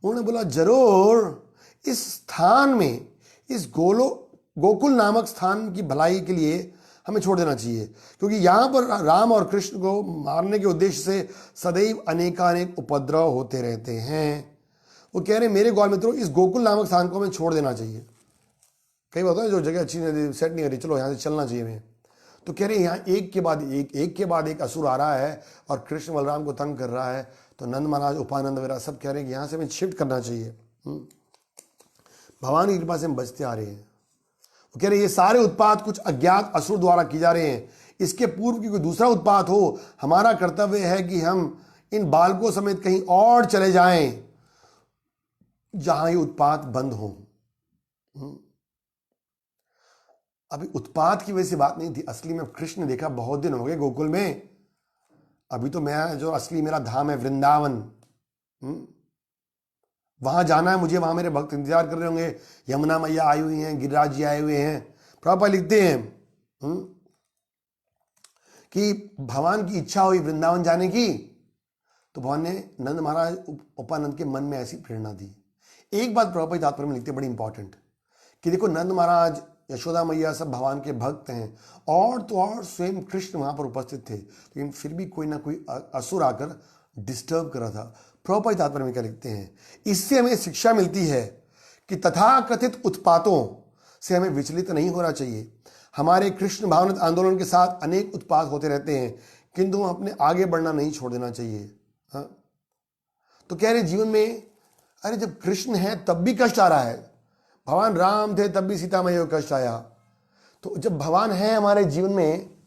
उन्होंने बोला जरूर इस स्थान में, इस गोकुल नामक स्थान की भलाई के लिए हमें छोड़ देना चाहिए, क्योंकि यहां पर राम और कृष्ण को मारने के उद्देश्य से सदैव अनेकानेक उपद्रव होते रहते हैं। वो कह रहे मेरे गौर मित्रों इस गोकुल नामक स्थान को हमें छोड़ देना चाहिए। कई बात है जो जगह अच्छी नहीं सेट नहीं हो रही, चलो यहाँ से चलना चाहिए हमें। तो कह रहे यहाँ एक के बाद एक असुर आ रहा है और कृष्ण बलराम को तंग कर रहा है, तो नंद महाराज उपानंद वगैरह सब कह रहे हैं कि यहाँ से हमें शिफ्ट करना चाहिए। भगवान की कृपा से हम बचते आ रहे हैं। वो कह रहे ये सारे उत्पात कुछ अज्ञात असुर द्वारा की जा रहे हैं, इसके पूर्व की कोई दूसरा उत्पात हो, हमारा कर्तव्य है कि हम इन बालकों समेत कहीं और चले जाएं जहां ये उत्पात बंद हो। अभी उत्पात की वजह से बात नहीं थी, असली में कृष्ण ने देखा बहुत दिन हो गए गोकुल में। अभी तो मैं जो असली मेरा धाम है वृंदावन, वहां जाना है मुझे, वहां मेरे भक्त इंतजार कर रहे होंगे, यमुना मैया आई हुई हैं, गिरिराज जी आए हुए हैं। प्रभुपाद लिखते हैं कि भगवान की इच्छा हुई वृंदावन जाने की, तो भगवान ने नंद महाराज उपानंद के मन में ऐसी प्रेरणा दी। एक बात प्रभुपाद तात्पर्य में लिखते बड़ी इंपॉर्टेंट, कि देखो नंद महाराज यशोदा मैया सब भगवान के भक्त हैं, और तो और स्वयं कृष्ण वहां पर उपस्थित थे, लेकिन फिर भी कोई ना कोई असुर आकर डिस्टर्ब कर रहा था। प्रभुपाद तात्पर्य में क्या लिखते हैं, इससे हमें शिक्षा मिलती है कि तथाकथित उत्पातों से हमें विचलित नहीं होना चाहिए। हमारे कृष्ण भावनात्मक आंदोलन के साथ अनेक उत्पात होते रहते हैं, किंतु हम अपने आगे बढ़ना नहीं छोड़ देना चाहिए। तो कह रहे जीवन में, अरे जब कृष्ण है तब भी कष्ट आ रहा है, भगवान राम थे तब भी सीता मैया को कष्ट आया, तो जब भगवान है हमारे जीवन में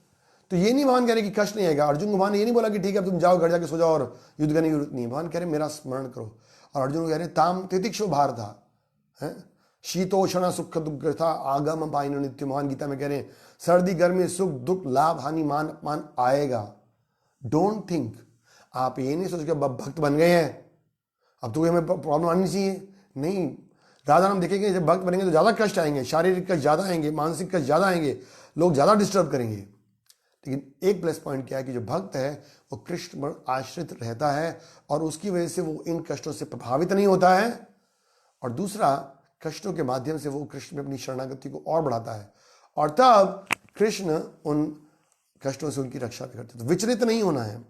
तो ये नहीं भगवान कह रहे कि कष्ट नहीं आएगा। अर्जुन को भगवान ये नहीं बोला कि ठीक है अब तुम जाओ घर जाके सो जाओ और युद्ध करने की जरूरत नहीं है। भगवान कह रहे मेरा स्मरण करो, और अर्जुन को कह रहे ताम तितिक्षु भार था, शीतोषण सुख दुख था आगम पाइन नित्य। भगवान गीता में कह रहे हैं सर्दी गर्मी सुख दुख लाभ हानि मान अपमान आएगा। डोंट थिंक, आप ये नहीं सोच के भक्त बन गए हैं अब तो हमें प्रॉब्लम आनी चाहिए, नहीं। राधा नाम देखेंगे जब भक्त बनेंगे तो ज्यादा कष्ट आएंगे, शारीरिक कष्ट ज्यादा आएंगे, मानसिक कष्ट ज्यादा आएंगे, लोग ज्यादा डिस्टर्ब करेंगे। लेकिन एक प्लस पॉइंट क्या है कि जो भक्त है वो कृष्ण पर आश्रित रहता है, और उसकी वजह से वो इन कष्टों से प्रभावित नहीं होता है, और दूसरा कष्टों के माध्यम से वो कृष्ण में अपनी शरणागति को और बढ़ाता है, और तब कृष्ण उन कष्टों से उनकी रक्षा भी करते। तो विचलित नहीं होना है।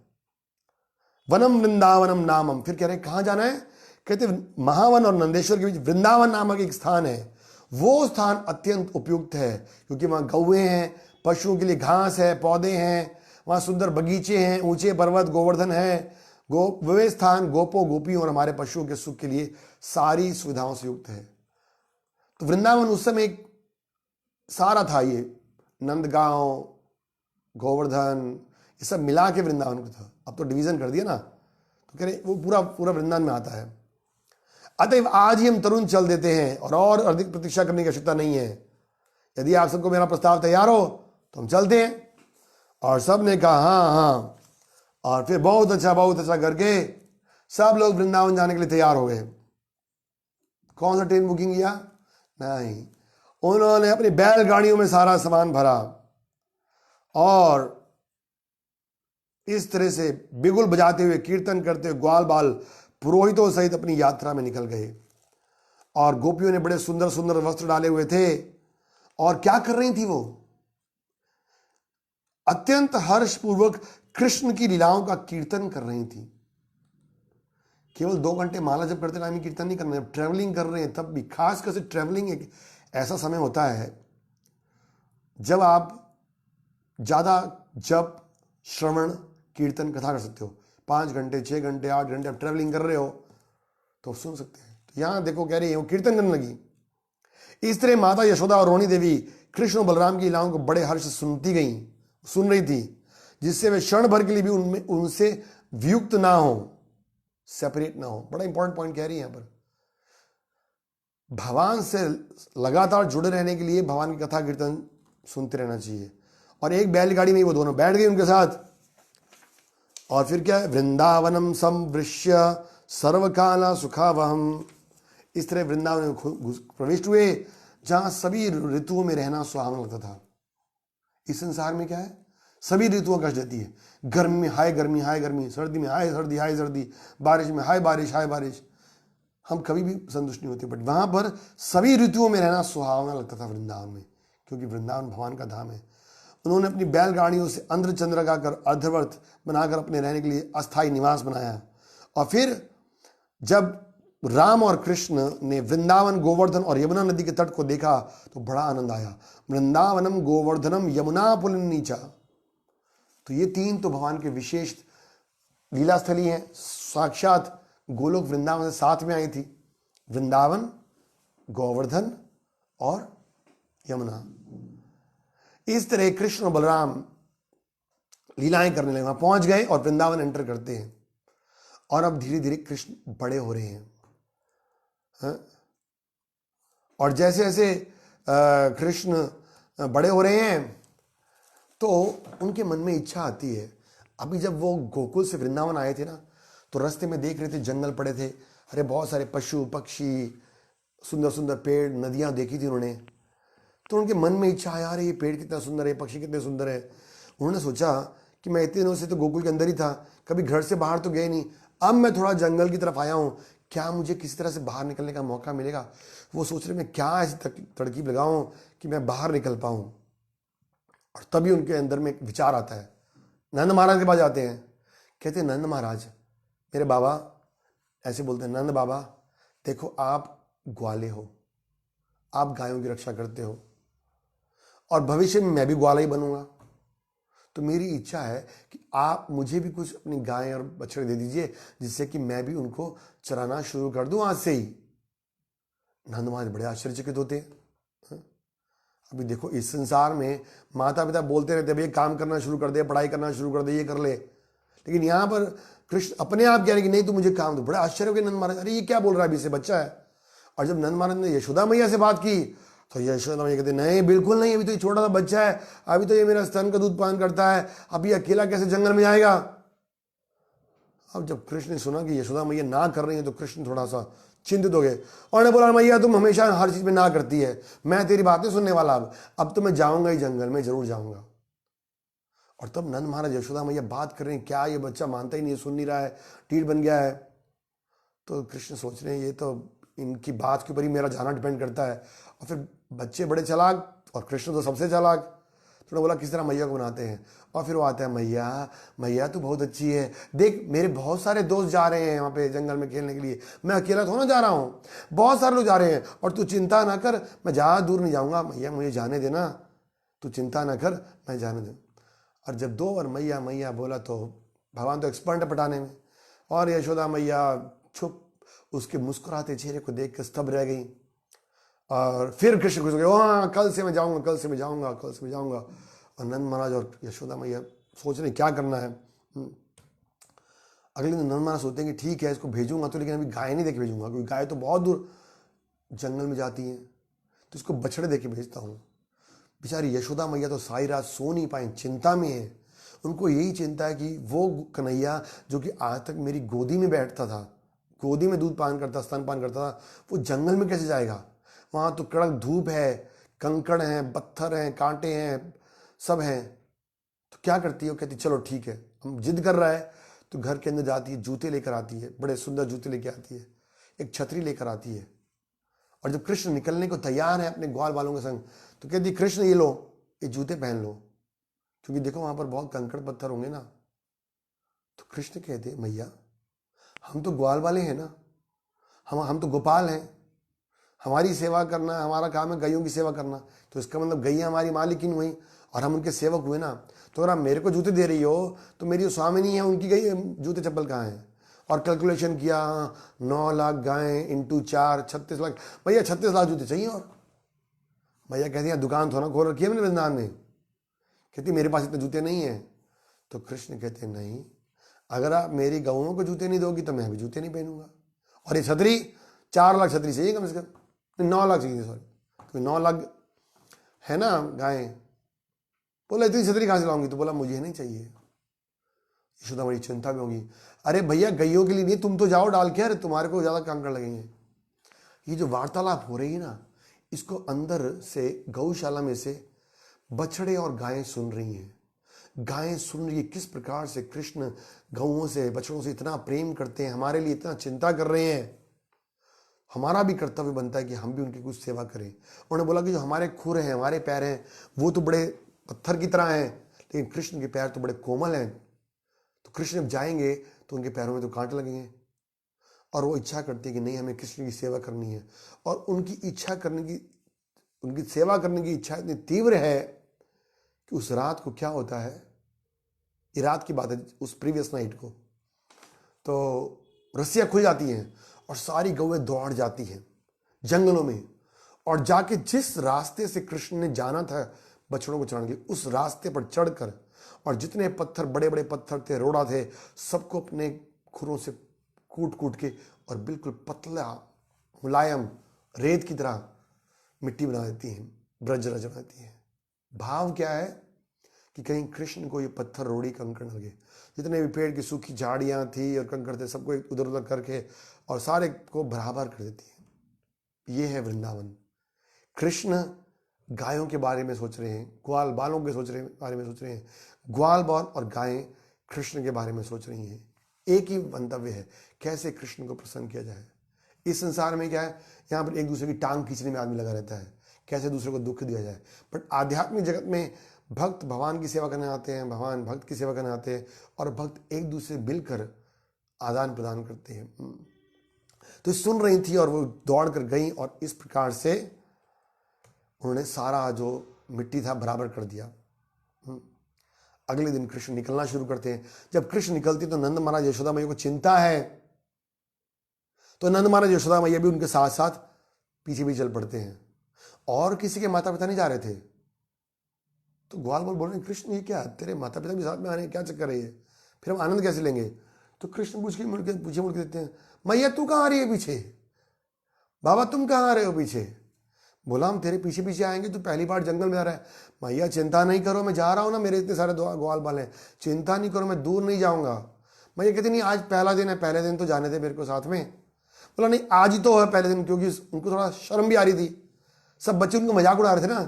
वनम वृंदावनम नामम, फिर कह रहे हैं कहां जाना है, कहते महावन और नंदेश्वर के बीच वृंदावन नामक एक स्थान है। वो स्थान अत्यंत उपयुक्त है क्योंकि वहां गौएं हैं, पशुओं के लिए घास है, पौधे हैं, वहां सुंदर बगीचे हैं, ऊंचे पर्वत गोवर्धन है। वे स्थान गोपो गोपियों और हमारे पशुओं के सुख के लिए सारी सुविधाओं से युक्त है। तो वृंदावन उस समय एक सारा था, ये नंदगांव गोवर्धन ये सब मिला के वृंदावन को था। अब तो डिवीजन कर दिया ना, तो कह रहे वो पूरा पूरा वृंदावन में आता है। अतएव आज ही हम तरुण चल देते हैं और अधिक प्रतीक्षा करने की आवश्यकता नहीं है। यदि आप सबको मेरा प्रस्ताव तैयार हो तो हम चलते हैं। और सब ने कहा हाँ हाँ, और फिर बहुत अच्छा करके सब लोग वृंदावन जाने के लिए तैयार हो गए। कौन सा ट्रेन बुकिंग किया? नहीं, उन्होंने अपनी बैलगाड़ियों में सारा सामान भरा और इस तरह से बिगुल बजाते हुए कीर्तन करते हुए ग्वाल बाल पुरोहितों सहित अपनी यात्रा में निकल गए। और गोपियों ने बड़े सुंदर सुंदर वस्त्र डाले हुए थे, और क्या कर रही थी वो? अत्यंत हर्षपूर्वक कृष्ण की लीलाओं का कीर्तन कर रही थी। केवल 2 घंटे माला जप करते टाइम कीर्तन नहीं करना है, ट्रेवलिंग कर रहे हैं तब भी, खासकर से ट्रेवलिंग एक ऐसा समय होता है जब आप ज़्यादा जप, श्रवण, कीर्तन, कथा कर सकते हो। 5 घंटे, 6 घंटे, 8 घंटे आप ट्रैवलिंग कर रहे हो तो सुन सकते हैं। तो यहाँ देखो कह रही है वो कीर्तन करने लगी। इस तरह माता यशोदा और रोहिणी देवी कृष्ण और बलराम की लीलाओं को बड़े हर्ष से सुन रही थी, जिससे वे क्षण भर के लिए भी उनमें उनसे वियुक्त ना हो, सेपरेट ना हो। बड़ा इंपॉर्टेंट पॉइंट कह रही है यहाँ पर। भगवान से लगातार जुड़े रहने के लिए भगवान की कथा कीर्तन सुनते रहना चाहिए। और एक बैलगाड़ी में वो दोनों बैठ गए उनके साथ। और फिर क्या, वृंदावनम संवृश्य सर्वकाला सुखावहम। इस तरह वृंदावन में प्रविष्ट हुए जहां सभी ऋतुओं में रहना सुहावना लगता था। इस संसार में क्या है, सभी ऋतुओं कष्ट देती है। गर्मी में हाय गर्मी हाय गर्मी, सर्दी में हाय सर्दी हाय सर्दी, बारिश में हाय बारिश हाय बारिश। हम कभी भी संतुष्ट नहीं होते। बट वहां पर सभी ऋतुओं में रहना सुहावना लगता था वृंदावन में, क्योंकि वृंदावन भगवान का धाम है। उन्होंने अपनी बैलगाड़ियों से अंध्र चंद्रगा कर अर्धवर्त बनाकर अपने रहने के लिए अस्थायी निवास बनाया। और फिर जब राम और कृष्ण ने वृंदावन, गोवर्धन और यमुना नदी के तट को देखा तो बड़ा आनंद आया। वृंदावनम, गोवर्धनम, यमुना पुलिनीचा। तो ये 3 तो भगवान के विशेष लीला स्थली हैं। साक्षात गोलोक वृंदावन से साथ में आई थी, वृंदावन, गोवर्धन और यमुना। इस तरह कृष्ण और बलराम लीलाएं करने लगे, वहां पहुंच गए और वृंदावन एंटर करते हैं। और अब धीरे धीरे कृष्ण बड़े हो रहे हैं। और जैसे जैसे कृष्ण बड़े हो रहे हैं तो उनके मन में इच्छा आती है। अभी जब वो गोकुल से वृंदावन आए थे ना, तो रास्ते में देख रहे थे जंगल पड़े थे, अरे बहुत सारे पशु पक्षी, सुंदर सुंदर पेड़, नदियां देखी थी उन्होंने। तो उनके मन में इच्छा आया, अरे ये पेड़ कितना सुंदर है, पक्षी कितने सुंदर है। उन्होंने सोचा कि मैं इतने दिनों से तो गोकुल के अंदर ही था, कभी घर से बाहर तो गए नहीं, अब मैं थोड़ा जंगल की तरफ आया हूँ, क्या मुझे किसी तरह से बाहर निकलने का मौका मिलेगा। वो सोच रहे मैं क्या ऐसी तरकीब लगाऊं कि मैं बाहर निकल पाऊं। और तभी उनके अंदर में एक विचार आता है। नंद महाराज के पास जाते हैं, कहते हैं नंद महाराज, मेरे बाबा, ऐसे बोलते हैं, नंद बाबा देखो आप ग्वाले हो, आप गायों की रक्षा करते हो और भविष्य में मैं भी ग्वाला ही बनूंगा। तो मेरी इच्छा है कि आप मुझे भी कुछ अपनी गायें और बछड़े दे दीजिए, जिससे कि मैं भी उनको चराना शुरू कर दूं आज से ही। नंद महाराज बड़े आश्चर्यचकित होते हैं। अभी देखो इस संसार में माता पिता बोलते रहते हैं, काम करना शुरू कर दे, पढ़ाई करना शुरू कर दे, ये कर ले। लेकिन यहाँ पर कृष्ण अपने आप कह रहे कि नहीं तू मुझे काम दो। बड़े आश्चर्य हो गए नंद महाराज, अरे ये क्या बोल रहा है, अभी से बच्चा है। और जब नंद महाराज ने यशोदा मैया से बात की तो यशोदा मैया कहते नहीं बिल्कुल नहीं, अभी तो ये छोटा सा बच्चा है, अभी तो ये मेरा स्तन का दूध पान करता है, अब ये अकेला कैसे जंगल में जाएगा। अब जब कृष्ण ने सुना कि यशोदा मैया ना कर रही है तो कृष्ण थोड़ा सा चिंतित हो गए और ने बोला, मैया तुम हमेशा हर चीज में ना करती है, मैं तेरी बातें सुनने वाला, अब तो मैं जाऊंगा ही जंगल में, जरूर जाऊंगा। और तब नंद महाराज यशोदा मैया बात कर रहे हैं, क्या ये बच्चा मानता ही नहीं, सुन नहीं रहा है, टीठ बन गया है। तो कृष्ण सोच रहे हैं ये तो इनकी बात के ऊपर ही मेरा जाना डिपेंड करता है। और फिर बच्चे बड़े चालाक और कृष्ण तो सबसे चालाक, थोड़ा बोला किस तरह मैया को बनाते हैं। और फिर वो आता है, मैया मैया तू बहुत अच्छी है, देख मेरे बहुत सारे दोस्त जा रहे हैं वहाँ पे जंगल में खेलने के लिए, मैं अकेला थोड़ा जा रहा हूँ, बहुत सारे लोग जा रहे हैं, और तू चिंता ना कर, मैं ज़्यादा दूर नहीं जाऊँगा, मैया मुझे जाने देना, तू चिंता ना कर, मैं जाने दूँ। और जब 2 बार मैया मैया बोला तो भगवान तो एक्सपर्ट है पटाने में, और यशोदा मैया छुप उसके मुस्कुराते चेहरे को देख कर स्तब्ध रह गई। और फिर कृष्ण खुश हो गए, हाँ कल से मैं जाऊँगा, कल से मैं जाऊँगा, कल से मैं जाऊँगा। और नंद महाराज और यशोदा मैया सोच रहे क्या करना है। अगले दिन नंद महाराज सोचते हैं कि ठीक है इसको भेजूंगा तो, लेकिन अभी गाय नहीं देके भेजूंगा, क्योंकि गाय तो बहुत दूर जंगल में जाती हैं, तो इसको बछड़े देके भेजता हूँ। बेचारी यशोदा मैया तो सारी रात सो नहीं पाए, चिंता में है। उनको यही चिंता है कि वो कन्हैया जो कि आज तक मेरी गोदी में बैठता था, गोदी में दूध पान करता, स्तन पान करता था, वो जंगल में कैसे जाएगा। वहाँ तो कड़क धूप है, कंकड़ हैं, पत्थर हैं, कांटे हैं, सब हैं। तो क्या करती है, वो कहती चलो ठीक है, हम जिद कर रहा है। तो घर के अंदर जाती है, जूते लेकर आती है, बड़े सुंदर जूते लेकर आती है, एक छतरी लेकर आती है। और जब कृष्ण निकलने को तैयार है अपने ग्वाल वालों के संग, तो कहती कृष्ण ये लो, ये जूते पहन लो, क्योंकि देखो वहां पर बहुत कंकड़ पत्थर होंगे ना। तो कृष्ण कहते मैया हम तो ग्वाल वाले हैं ना, हम तो गोपाल हैं, हमारी सेवा करना हमारा काम है, गायों की सेवा करना, तो इसका मतलब गैया हमारी मालिकिन हुई और हम उनके सेवक हुए ना। तो अगर आप मेरे को जूते दे रही हो तो मेरी जो स्वामिनी है उनकी गई जूते चप्पल कहाँ हैं? और कैलकुलेशन किया, 9 लाख गायें इंटू 4, 36 लाख। भैया 36 लाख जूते चाहिए। और भैया कहती है दुकान थोड़ा खोल रखी है मैंने वृंदावन में, कहती मेरे पास इतने जूते नहीं है। तो कृष्ण कहते नहीं, अगर आप मेरी गौओं को जूते नहीं दोगी तो मैं भी जूते नहीं पहनूंगा। और ये छतरी 4 लाख छतरी चाहिए कम से कम, 9 लाख चाहिए, सॉरी, क्योंकि 9 लाख है ना गायें। बोला इतनी छतरी कहाँ से लाऊंगी? तो बोला मुझे नहीं चाहिए। यशोदा बड़ी चिंता में होगी, अरे भैया गैयों के लिए नहीं, तुम तो जाओ डाल के, अरे तुम्हारे को ज्यादा काम कर लगेंगे। ये जो वार्तालाप हो रही है ना, इसको अंदर से गौशाला में से बछड़े और गायें सुन रही हैं। गायें सुन रही है किस प्रकार से कृष्ण गौओं से बछड़ों से इतना प्रेम करते हैं, हमारे लिए इतना चिंता कर रहे हैं। हमारा भी कर्तव्य बनता है कि हम भी उनकी कुछ सेवा करें। उन्होंने बोला कि जो हमारे खुर हैं, हमारे पैर हैं, वो तो बड़े पत्थर की तरह हैं, लेकिन कृष्ण के पैर तो बड़े कोमल हैं। तो कृष्ण जब जाएंगे तो उनके पैरों में तो कांटे लगेंगे। और वो इच्छा करते हैं कि नहीं, हमें कृष्ण की सेवा करनी है। और उनकी इच्छा करने की, उनकी सेवा करने की इच्छा इतनी तीव्र है कि उस रात को क्या होता है, ये रात की बात है, उस प्रीवियस नाइट को, तो रस्सियां खुल जाती हैं और सारी गौएं दौड़ जाती हैं जंगलों में, और जाके जिस रास्ते से कृष्ण ने जाना था बछड़ों को चढ़ाने के, उस रास्ते पर चढ़कर, और जितने पत्थर, बड़े बड़े पत्थर थे, रोड़ा थे, सबको अपने खुरों से कूट कूट के और बिल्कुल पतला मुलायम रेत की तरह मिट्टी बना देती हैं, ब्रज रज बनाती है। भाव क्या है कि कहीं कृष्ण को ये पत्थर, रोड़ी, कंकड़ लगे। जितने भी पेड़ की सूखी झाड़ियां थी और कंकड़ थे, सबको उधर उधर करके और सारे को बराबर कर देती है। ये है वृंदावन। कृष्ण गायों के बारे में सोच रहे हैं, ग्वाल बालों के बारे में सोच रहे हैं। ग्वाल बाल और गायें कृष्ण के बारे में सोच रही हैं। एक ही मंतव्य है, कैसे कृष्ण को प्रसन्न किया जाए। इस संसार में क्या है, यहाँ पर एक दूसरे की टांग खींचने में आदमी लगा रहता है, कैसे दूसरे को दुख दिया जाए। बट आध्यात्मिक जगत में भक्त भगवान की सेवा करने आते हैं, भगवान भक्त की सेवा करने आते हैं, और भक्त एक दूसरे मिलकर आदान प्रदान करते हैं। तो सुन रही थी और वो दौड़ कर गई, और इस प्रकार से उन्होंने सारा जो मिट्टी था बराबर कर दिया। अगले दिन कृष्ण निकलना शुरू करते हैं। जब कृष्ण निकलती तो नंद महाराज यशोदा मैया को चिंता है, तो नंद महाराज यशोदा मैया भी उनके साथ साथ पीछे भी चल पड़ते हैं। और किसी के माता पिता नहीं जा रहे थे। तो ग्वाल बोल रहे कृष्ण ये क्या, तेरे माता पिता भी साथ में आ रहे हैं, क्या चक्कर है ये, फिर हम आनंद कैसे लेंगे? तो कृष्ण पूछ के पीछे मुड़ के देते हैं, मैया तू कहाँ आ रही है पीछे, बाबा तुम कहाँ आ रहे हो पीछे? बोला हम तेरे पीछे पीछे आएंगे, तो पहली बार जंगल में आ रहा है। मैया चिंता नहीं करो, मैं जा रहा हूँ ना, मेरे इतने सारे ग्वाल बाल हैं, चिंता नहीं करो, मैं दूर नहीं जाऊंगा। मैया कहती नहीं, आज पहला दिन है, पहले दिन तो जाने दे मेरे को साथ में। बोला नहीं, आज ही तो है पहले दिन, क्योंकि उनको थोड़ा शर्म भी आ रही थी। सब बच्चे उनको मजाक उड़ा रहे थे ना,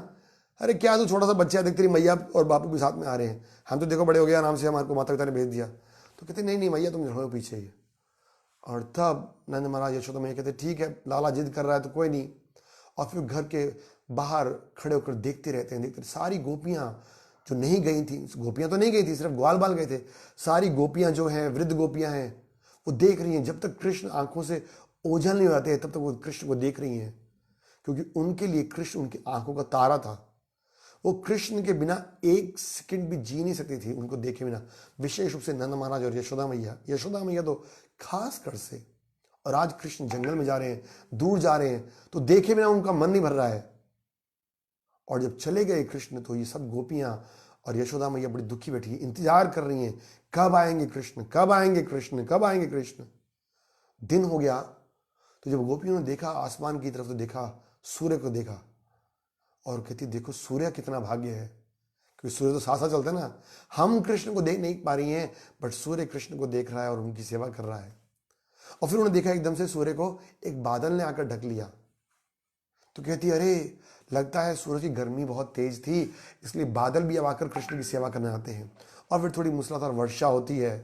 अरे क्या तू छोटा सा बच्चा है, देख तेरी मैया और बापू भी साथ में आ रहे हैं, हम तो देखो बड़े हो गया आराम से, हमारे को माता पिता ने भेज दिया। तो कहते नहीं नहीं मैया तुम रहो पीछे ही। और तब नंद महाराज यशोदा मैया कहते ठीक है, लाला जिद कर रहा है तो कोई नहीं। और फिर घर के बाहर खड़े होकर देखते रहते हैं, देखते सारी गोपियां जो नहीं गई थी, गोपियां तो नहीं गई थी, सिर्फ ग्वाल बाल गए थे, सारी गोपियां जो हैं, वृद्ध गोपियां हैं, वो देख रही हैं। जब तक कृष्ण आंखों से ओझल नहीं हो जाते तब तक वो कृष्ण को देख रही हैं, क्योंकि उनके लिए कृष्ण उनकी आंखों का तारा था। वो कृष्ण के बिना एक सेकंड भी जी नहीं सकती थी, उनको देखे बिना। विशेष रूप से नंद महाराज और यशोदा मैया तो खास कर से। और आज कृष्ण जंगल में जा रहे हैं, दूर जा रहे हैं, तो देखे बिना उनका मन नहीं भर रहा है। और जब चले गए कृष्ण तो ये सब गोपियां और यशोदा मैया बड़ी दुखी बैठी, इंतजार कर रही हैं, कब आएंगे कृष्ण, कब आएंगे कृष्ण, कब आएंगे कृष्ण। दिन हो गया, तो जब गोपियों ने देखा आसमान की तरफ, तो देखा सूर्य को देखा, और कहती देखो सूर्य कितना भाग्य है, क्योंकि सूर्य तो साथ साथ चलता है ना। हम कृष्ण को देख नहीं पा रही हैं, बट सूर्य कृष्ण को देख रहा है और उनकी सेवा कर रहा है। और फिर उन्होंने देखा एकदम से सूर्य को एक बादल ने आकर ढक लिया। तो कहती अरे लगता है सूरज की गर्मी बहुत तेज थी, इसलिए बादल भी अब आकर कृष्ण की सेवा करने आते हैं। और फिर थोड़ी मूसलाधार वर्षा होती है।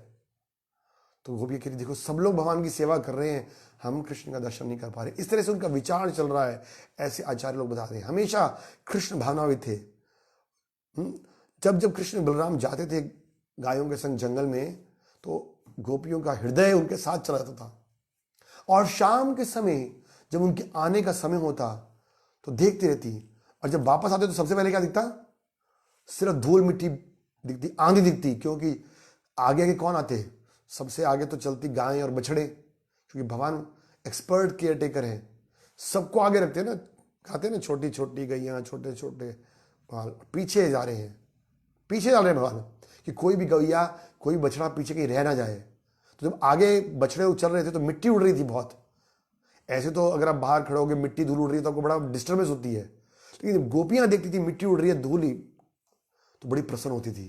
तो गोपियां कहती देखो सब लोग भगवान की सेवा कर रहे हैं, हम कृष्ण का दर्शन नहीं कर पा रहे। इस तरह से उनका विचार चल रहा है। ऐसे आचार्य लोग बताते हैं, हमेशा कृष्ण भावनावी थे। जब जब कृष्ण बलराम जाते थे गायों के संग जंगल में, तो गोपियों का हृदय उनके साथ चला जाता था। और शाम के समय जब उनके आने का समय होता तो देखती रहती, और जब वापस आते तो सबसे पहले क्या दिखता? सिर्फ धूल मिट्टी दिखती, आंधी दिखती, क्योंकि आगे आगे कौन आते? सबसे आगे तो चलती गायें और बछड़े, क्योंकि भगवान एक्सपर्ट केयर टेकर है, सबको आगे रखते हैं ना, खाते हैं ना, छोटी छोटी गैया, छोटे छोटे बाल, पीछे जा रहे हैं, पीछे जा रहे हैं भगवान, कि कोई भी गैया कोई बछड़ा पीछे कहीं रह ना जाए। तो जब आगे बछड़े चल रहे थे तो मिट्टी उड़ रही थी बहुत, ऐसे तो अगर आप बाहर खड़े होगे मिट्टी धूल उड़ रही है तो आपको बड़ा डिस्टर्बेंस होती है, लेकिन गोपियां देखती थी मिट्टी उड़ रही है, धूल ही, तो बड़ी प्रसन्न होती थी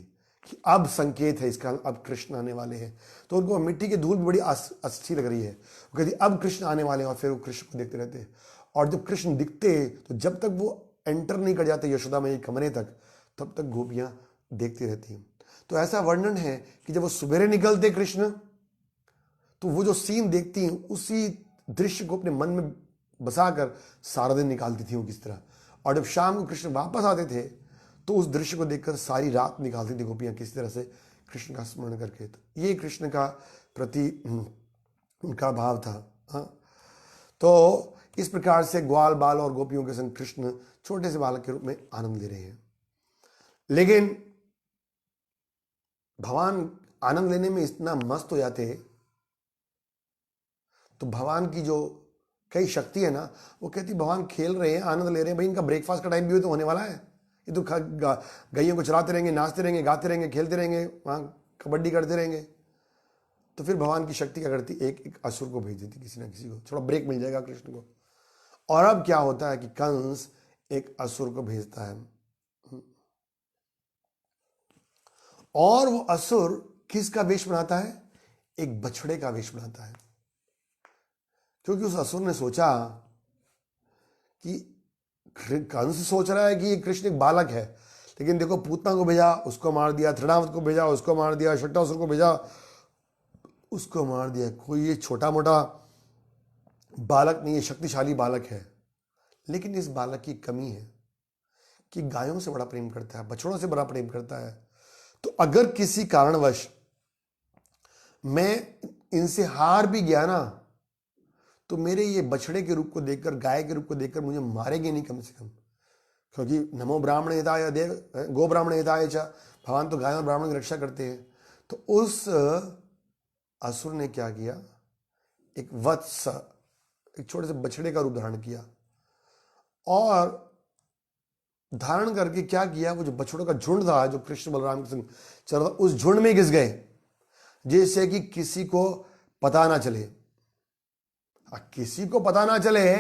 कि अब संकेत है इसका, अब कृष्ण आने वाले हैं। तो उनको मिट्टी की धूल भी बड़ी अच्छी लग रही है, वो कहती अब कृष्ण आने वाले हैं, और फिर वो कृष्ण को देखते रहते। और जब कृष्ण दिखते तो जब तक वो एंटर नहीं कर जाते यशोदा मैया के कमरे तक, तब तक गोपियां देखती रहती हैं। तो ऐसा वर्णन है कि जब वो सवेरे निकलते कृष्ण, तो वो जो सीन देखती हैं उसी दृश्य को अपने मन में बसाकर सारा दिन निकालती थी वो किस तरह, और जब शाम को कृष्ण वापस आते थे तो उस दृश्य को देखकर सारी रात निकालती थी गोपियां किस तरह से कृष्ण का स्मरण करके। तो ये कृष्ण का प्रति उनका भाव था। हाँ, तो इस प्रकार से ग्वाल बाल और गोपियों के संग कृष्ण छोटे से बालक के रूप में आनंद ले रहे हैं। लेकिन भगवान आनंद लेने में इतना मस्त हो जाते हैं, तो भगवान की जो कई शक्ति है ना, वो कहती भगवान खेल रहे हैं, आनंद ले रहे हैं, भाई इनका ब्रेकफास्ट का टाइम भी तो होने वाला है, ये तो गैयों को चलाते रहेंगे, नाचते रहेंगे, गाते रहेंगे, खेलते रहेंगे, वहाँ कबड्डी करते रहेंगे। तो फिर भगवान की शक्ति क्या करती, एक एक असुर को भेज देती, किसी ना किसी को, थोड़ा ब्रेक मिल जाएगा कृष्ण को। और अब क्या होता है कि कंस एक असुर को भेजता है, और वो असुर किसका वेश बनाता है? एक बछड़े का वेश बनाता है, क्योंकि उस असुर ने सोचा कि कंस सोच रहा है कि कृष्ण एक बालक है, लेकिन देखो पूतना को भेजा, उसको मार दिया, तृणावत को भेजा, उसको मार दिया, शट्टासुर को भेजा, उसको मार दिया। कोई ये छोटा मोटा बालक नहीं है, शक्तिशाली बालक है। लेकिन इस बालक की कमी है कि गायों से बड़ा प्रेम करता है, बछड़ों से बड़ा प्रेम करता है। तो अगर किसी कारणवश मैं इनसे हार भी गया ना, तो मेरे ये बछड़े के रूप को देखकर, गाय के रूप को देखकर मुझे मारेंगे नहीं कम से कम, क्योंकि नमो ब्राह्मण हिताय देव गो ब्राह्मण हिताय च, भगवान तो गाय और ब्राह्मण की रक्षा करते हैं। तो उस असुर ने क्या किया, एक वत्स, एक छोटे से बछड़े का रूप धारण किया, और धारण करके क्या किया, वो जो बछड़ों का झुंड था जो कृष्ण बलराम के संग चल रहा था, उस झुंड में घिस गए, जिससे कि किसी को पता ना चले। किसी को पता ना चले,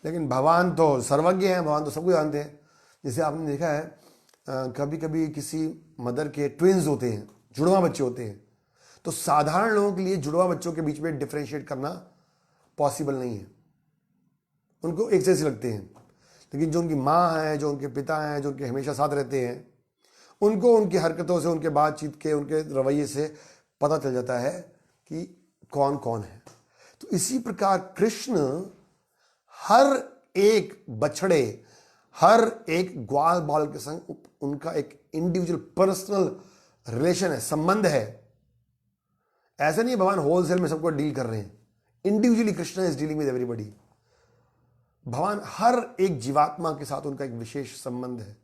लेकिन भगवान तो सर्वज्ञ हैं, भगवान तो सब कुछ जानते हैं। जैसे आपने देखा है कभी कभी किसी मदर के ट्विंस होते हैं, जुड़वा बच्चे होते हैं, तो साधारण लोगों के लिए जुड़वा बच्चों के बीच में डिफरेंशिएट करना पॉसिबल नहीं है, उनको एक जैसे लगते हैं। लेकिन जो उनकी माँ है, जो उनके पिता हैं, जो उनके हमेशा साथ रहते हैं, उनको उनकी हरकतों से, उनके बातचीत के, उनके रवैये से पता चल जाता है कि कौन कौन है। तो इसी प्रकार कृष्ण हर एक बछड़े, हर एक ग्वाल बाल के संग उनका एक इंडिविजुअल पर्सनल रिलेशन है, संबंध है। ऐसा नहीं भगवान होलसेल में सबको डील कर रहे हैं, individually Krishna is dealing with everybody. भगवान हर एक जीवात्मा के साथ उनका एक विशेष संबंध है।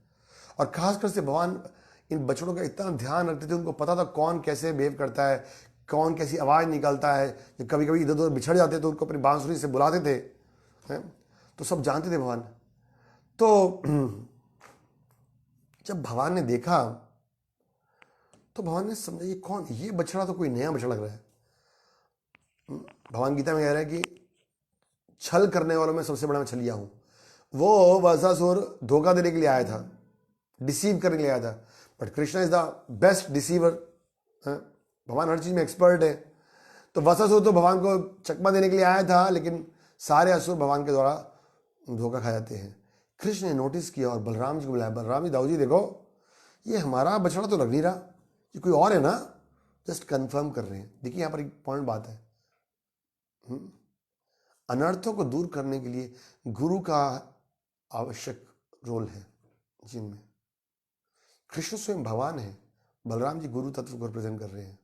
और खासकर से भगवान इन बछड़ों का इतना ध्यान रखते थे, उनको पता था कौन कैसे बिहेव करता है, कौन कैसी आवाज़ निकालता है। जब कभी कभी इधर उधर बिछड़ जाते तो उनको अपनी बांसुरी से बुलाते थे, हैं? तो सब जानते थे भगवान। तो जब भगवान ने देखा तो भगवान ने समझा ये कौन, ये बछड़ा तो कोई नया बछड़ा लग रहा है। भगवान गीता में कह रहा है कि छल करने वालों में सबसे बड़ा मैं छलिया हूं। वो वसासुर धोखा देने के लिए आया था, डिसीव करने के लिए आया था, but Krishna is the best deceiver. भगवान हर चीज में एक्सपर्ट है। तो वसासुर तो भगवान को चकमा देने के लिए आया था, लेकिन सारे असुर भगवान के द्वारा धोखा खा जाते हैं। कृष्ण ने नोटिस किया और बलराम जी को बुलाया, बलराम जी, दाऊ जी देखो ये हमारा बछड़ा तो लग नहीं रहा, ये कोई और है ना, जस्ट कंफर्म कर रहे हैं। देखिए यहाँ पर एक पॉइंट बात है, अनर्थों को दूर करने के लिए गुरु का आवश्यक रोल है जिनमें। कृष्ण स्वयं भगवान है, बलराम जी गुरु तत्व को रिप्रेजेंट कर रहे हैं।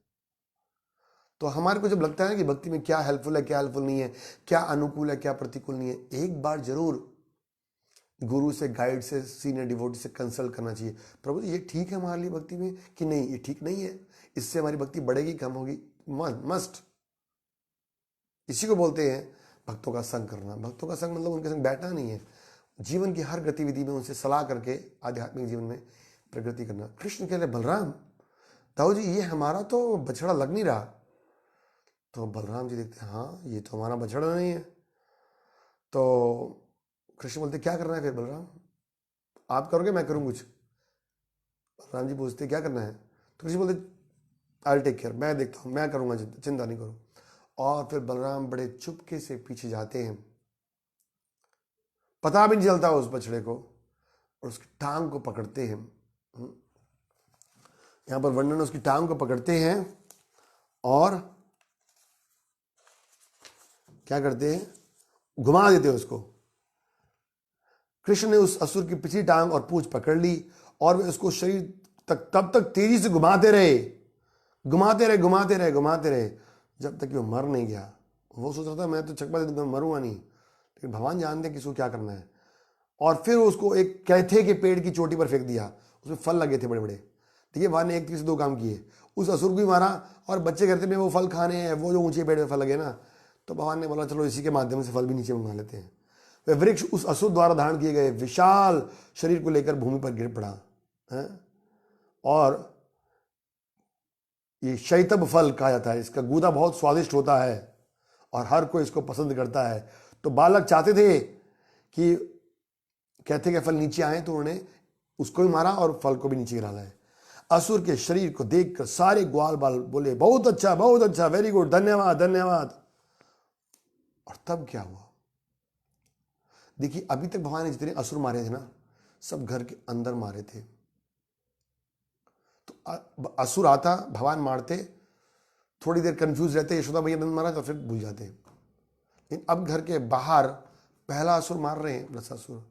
तो हमारे को जब लगता है कि भक्ति में क्या हेल्पफुल है, क्या हेल्पफुल नहीं है, क्या अनुकूल है, क्या प्रतिकूल नहीं है, एक बार जरूर गुरु से, गाइड से, सीनियर डिवोटी से कंसल्ट करना चाहिए। प्रभु ये ठीक है हमारे लिए भक्ति में कि नहीं, ये ठीक नहीं है, इससे हमारी भक्ति बढ़ेगी कम होगी। मस्ट, इसी को बोलते हैं भक्तों का संग करना। भक्तों का संग मतलब उनके संग बैठना नहीं है, जीवन की हर गतिविधि में उनसे सलाह करके आध्यात्मिक जीवन में प्रगति करना। कृष्ण कह रहे बलराम, दाऊ जी ये हमारा तो बछड़ा लग नहीं रहा। तो बलराम जी देखते हाँ ये तो हमारा बछड़ा नहीं है। तो कृष्ण बोलते क्या करना है फिर बलराम, आप करोगे मैं करूँ कुछ? बलराम जी पूछते क्या करना है? तो कृष्ण बोलते आई विल टेक केयर, मैं देखता हूँ, मैं करूँगा, चिंता नहीं करो। और फिर बलराम बड़े चुपके से पीछे जाते हैं, पता भी नहीं चलता उस बछड़े को, और उसकी टांग को पकड़ते हैं। यहां पर वर्णन, उसकी टांग को पकड़ते हैं और क्या करते हैं, घुमा देते हैं उसको। कृष्ण ने उस असुर की पिछली टांग और पूंछ पकड़ ली और वे उसको शरीर तक तब तक तेजी से घुमाते रहे, जब तक कि वो मर नहीं गया। वो सोच रहा था मैं तो चकमा दे दूंगा, मरूंगा नहीं, लेकिन भगवान जानते हैं कि इसको क्या करना है। और फिर उसको एक कैथे के पेड़ की चोटी पर फेंक दिया, उसमें फल लगे थे बड़े बड़े। देखिए भगवान ने एक तीर से दो काम किए, उस असुर को भी मारा और बच्चे कहते हैं वो फल खाने हैं, वो जो ऊंचे पेड़ में फल लगे ना, तो भगवान ने बोला चलो इसी के माध्यम से फल भी नीचे मंगा लेते हैं। वह वृक्ष उस असुर द्वारा धारण किए गए विशाल शरीर को लेकर भूमि पर गिर पड़ा है। और ये शैतब फल कहा जाता है, इसका गूदा बहुत स्वादिष्ट होता है और हर कोई इसको पसंद करता है। तो बालक चाहते थे कि कहते के फल नीचे आए, तो उन्होंने उसको भी मारा और फल को भी नीचे गिरा लाए। असुर के शरीर को देखकर सारे ग्वाल बाल बोले बहुत अच्छा, वेरी गुड, धन्यवाद। और तब क्या हुआ, देखिए अभी तक भगवान ने जितने असुर मारे थे ना, सब घर के अंदर मारे थे। तो असुर आता, भगवान मारते, थोड़ी देर कंफ्यूज रहते, यशोदा भैया नंद मारा तो फिर भूल जाते। लेकिन अब घर के बाहर पहला असुर मार रहे हैं, वृषासुर।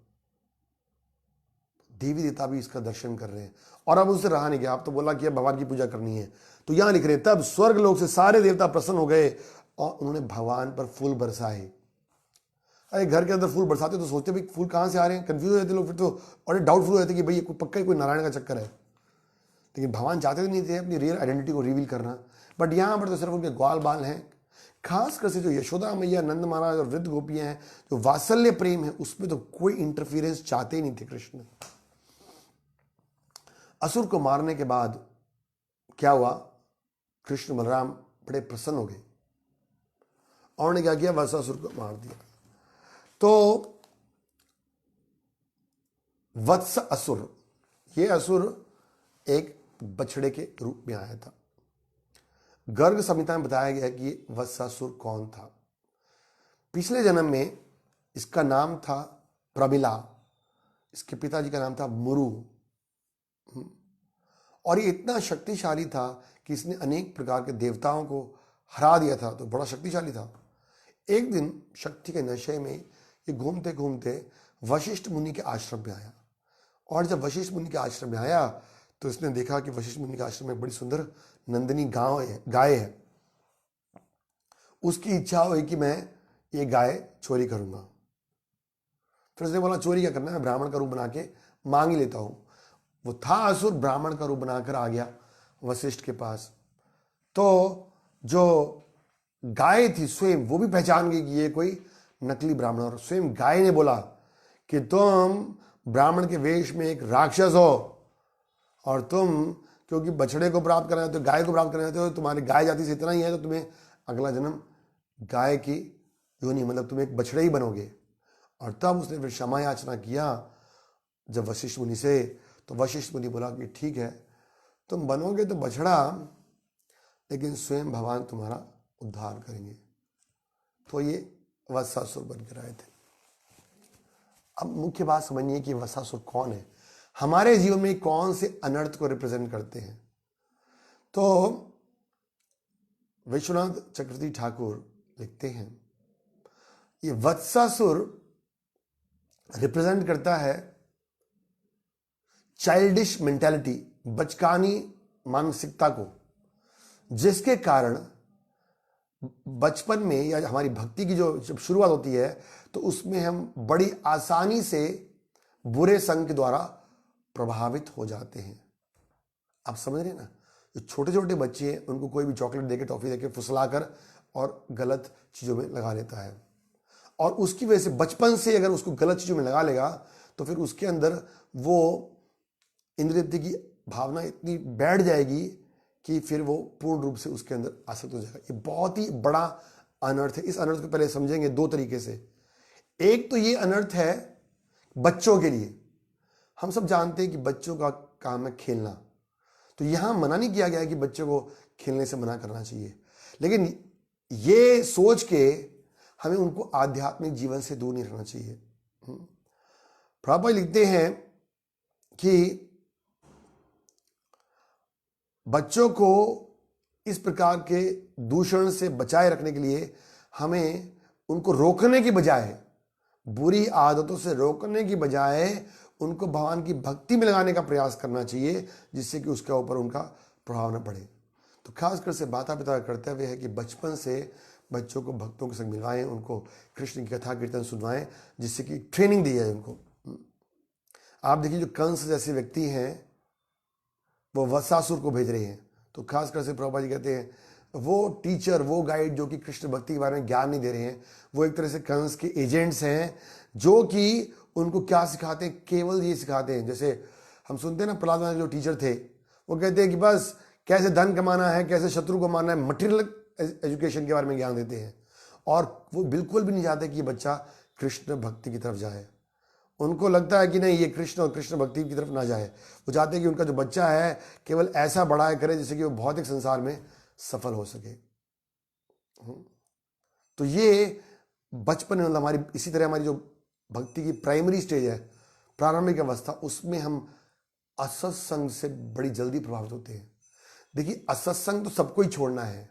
देवी देवता भी इसका दर्शन कर रहे हैं और अब उससे रहा नहीं गया, अब तो बोला कि अब भगवान की पूजा करनी है। तो यहां लिख रहे हैं तब स्वर्ग लोक से सारे देवता प्रसन्न हो गए और उन्होंने भगवान पर फूल बरसाए। अरे घर के अंदर फूल बरसाते तो सोचते भाई फूल कहां से आ रहे हैं, कंफ्यूज हो जाते लोग फिर तो, और डाउटफुल हो जाते कि भाई ये पक्का कोई नारायण का चक्कर है। लेकिन भगवान चाहते नहीं थे अपनी रियल आइडेंटिटी को रिवील करना, बट यहां पर तो सिर्फ उनके ग्वाल बाल हैं। खासकर से जो यशोदा मैया, नंद महाराज और वृद्ध गोपियां हैं, जो वात्सल्य प्रेम है, उसमें तो कोई इंटरफियरेंस चाहते ही नहीं थे कृष्ण। असुर को मारने के बाद क्या हुआ, कृष्ण बलराम बड़े प्रसन्न हो गए और उन्होंने क्या किया, वत्सासुर को मार दिया। तो वत्स असुर, ये असुर एक बछड़े के रूप में आया था। गर्ग संहिता में बताया गया कि वत्सासुर कौन था। पिछले जन्म में इसका नाम था प्रमिला, इसके पिताजी का नाम था मुरु, और ये इतना शक्तिशाली था कि इसने अनेक प्रकार के देवताओं को हरा दिया था, तो बड़ा शक्तिशाली था। एक दिन शक्ति के नशे में ये घूमते घूमते वशिष्ठ मुनि के आश्रम में आया, और जब वशिष्ठ मुनि के आश्रम में आया तो इसने देखा कि वशिष्ठ मुनि के आश्रम में बड़ी सुंदर नंदिनी गाय है। उसकी इच्छा हुई कि मैं ये गाय चोरी करूंगा। फिर उसने बोला चोरी क्या करना है, ब्राह्मण का रूप बना के मांग ही लेता हूं। वो था असुर, ब्राह्मण का रूप बनाकर आ गया वशिष्ठ के पास। तो जो गाय थी स्वयं वो भी पहचान गई कि ये कोई नकली ब्राह्मण, और स्वयं गाय ने बोला कि तुम ब्राह्मण के वेश में एक राक्षस हो, और तुम क्योंकि बछड़े को प्राप्त करना है तो गाय को प्राप्त करना है, तो तुम्हारी गाय जाति से इतना ही है, तो तुम्हें अगला जन्म गाय की योनि, मतलब तुम एक बछड़े ही बनोगे। और तब उसने फिर क्षमा याचना किया जब वशिष्ठ मुनि से, तो वशिष्ठ मुनि बोला कि ठीक है तुम बनोगे तो बछड़ा, लेकिन स्वयं भगवान तुम्हारा उद्धार करेंगे। तो ये वत्सासुर बनकर आए थे। अब मुख्य बात समझिए कि वत्सासुर कौन है, हमारे जीवन में कौन से अनर्थ को रिप्रेजेंट करते हैं। तो विश्वनाथ चक्रवर्ती ठाकुर लिखते हैं ये वत्सासुर रिप्रेजेंट करता है चाइल्डिश मेंटालिटी, बचकानी मानसिकता को, जिसके कारण बचपन में या हमारी भक्ति की जो जब शुरुआत होती है तो उसमें हम बड़ी आसानी से बुरे संग के द्वारा प्रभावित हो जाते हैं। आप समझ रहे हैं ना? जो छोटे छोटे बच्चे हैं उनको कोई भी चॉकलेट देके, टॉफी देके फुसलाकर और गलत चीज़ों में लगा लेता है, और उसकी वजह से बचपन से अगर उसको गलत चीज़ों में लगा लेगा तो फिर उसके अंदर वो इंद्रिय की भावना इतनी बैठ जाएगी कि फिर वो पूर्ण रूप से उसके अंदर आसक्त हो जाएगा। ये बहुत ही बड़ा अनर्थ है। इस अनर्थ को पहले समझेंगे दो तरीके से। एक तो ये अनर्थ है बच्चों के लिए। हम सब जानते हैं कि बच्चों का काम है खेलना, तो यहां मना नहीं किया गया है कि बच्चों को खेलने से मना करना चाहिए, लेकिन ये सोच के हमें उनको आध्यात्मिक जीवन से दूर नहीं रहना चाहिए। प्रभुपाद लिखते हैं कि बच्चों को इस प्रकार के दूषण से बचाए रखने के लिए हमें उनको रोकने की बजाय, बुरी आदतों से रोकने की बजाय उनको भगवान की भक्ति में लगाने का प्रयास करना चाहिए, जिससे कि उसके ऊपर उनका प्रभाव न पड़े। तो खासकर से माता पिता का कर्तव्य है कि बचपन से बच्चों को भक्तों के संग मिलवाएं, उनको कृष्ण की कथा कीर्तन सुनवाएं, जिससे कि ट्रेनिंग दी जाए उनको। आप देखिए जो कंस जैसे व्यक्ति हैं वो वत्सासुर को भेज रहे हैं, तो खासकर से प्रभुपाद जी कहते हैं वो टीचर, वो गाइड जो कि कृष्ण भक्ति के बारे में ज्ञान नहीं दे रहे हैं, वो एक तरह से कंस के एजेंट्स हैं, जो कि उनको क्या सिखाते हैं? केवल ये सिखाते हैं। जैसे हम सुनते हैं ना, प्रहलाद महाराज जो टीचर थे वो कहते हैं कि बस कैसे धन कमाना है, कैसे शत्रु को मारना है, मटेरियल एजुकेशन के बारे में ज्ञान देते हैं, और वो बिल्कुल भी नहीं चाहते कि ये बच्चा कृष्ण भक्ति की तरफ जाए। उनको लगता है कि नहीं, ये कृष्ण और कृष्ण भक्ति की तरफ ना जाए। वो चाहते हैं कि उनका जो बच्चा है केवल ऐसा बड़ा करे जिससे कि वो भौतिक संसार में सफल हो सके। तो ये बचपन में, मतलब हमारी इसी तरह हमारी जो भक्ति की प्राइमरी स्टेज है, प्रारंभिक अवस्था, उसमें हम असत्संग से बड़ी जल्दी प्रभावित होते हैं। देखिए असत्संग तो सबको ही छोड़ना है,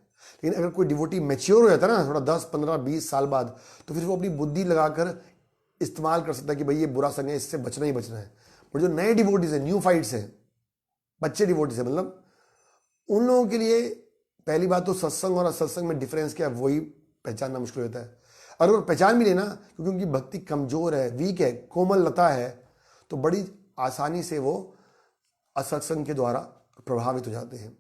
लेकिन अगर कोई डिवोटी मैच्योर हो जाता है ना थोड़ा 10, 15, 20 साल बाद, तो फिर वो अपनी बुद्धि लगाकर इस्तेमाल कर सकता है कि भाई ये बुरा संग है, इससे बचना ही बचना है। पर जो नए डिवोटीज हैं, न्यू फाइट्स हैं, बच्चे डिवोटीज हैं, मतलब उन लोगों के लिए पहली बात तो सत्संग और असत्संग में डिफरेंस क्या है वही पहचानना मुश्किल होता है। और अगर पहचान भी लेना, क्योंकि उनकी भक्ति कमजोर है, वीक है, कोमल लता है, तो बड़ी आसानी से वो असत्संग के द्वारा प्रभावित हो जाते हैं।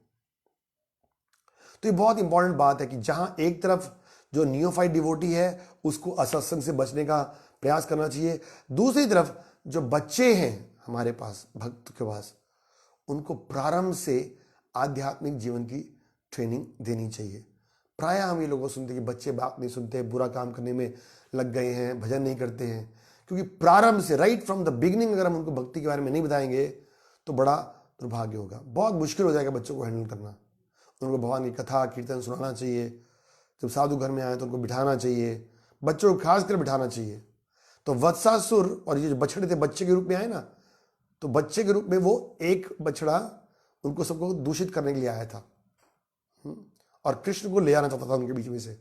तो ये बहुत इंपॉर्टेंट बात है कि जहां एक तरफ जो नियोफाइट डिवोटी है उसको असत्संग से बचने का प्रयास करना चाहिए, दूसरी तरफ जो बच्चे हैं हमारे पास, भक्त के पास, उनको प्रारंभ से आध्यात्मिक जीवन की ट्रेनिंग देनी चाहिए। प्रायः हम ये लोगों को सुनते हैं कि बच्चे बात नहीं सुनते, बुरा काम करने में लग गए हैं, भजन नहीं करते हैं, क्योंकि प्रारंभ से, राइट फ्रॉम द बिगिनिंग अगर हम उनको भक्ति के बारे में नहीं बताएंगे तो बड़ा दुर्भाग्य होगा। बहुत मुश्किल हो जाएगा बच्चों को हैंडल करना। उनको भगवान की कथा कीर्तन सुनाना चाहिए, जब साधु घर में आए तो उनको बिठाना चाहिए, बच्चों को खासकर बिठाना चाहिए। तो वत्सासुर और ये जो बछड़े थे बच्चे के रूप में आए ना, तो बच्चे के रूप में वो एक बछड़ा उनको सबको दूषित करने के लिए आया था, और कृष्ण को ले आना चाहता था उनके बीच में से।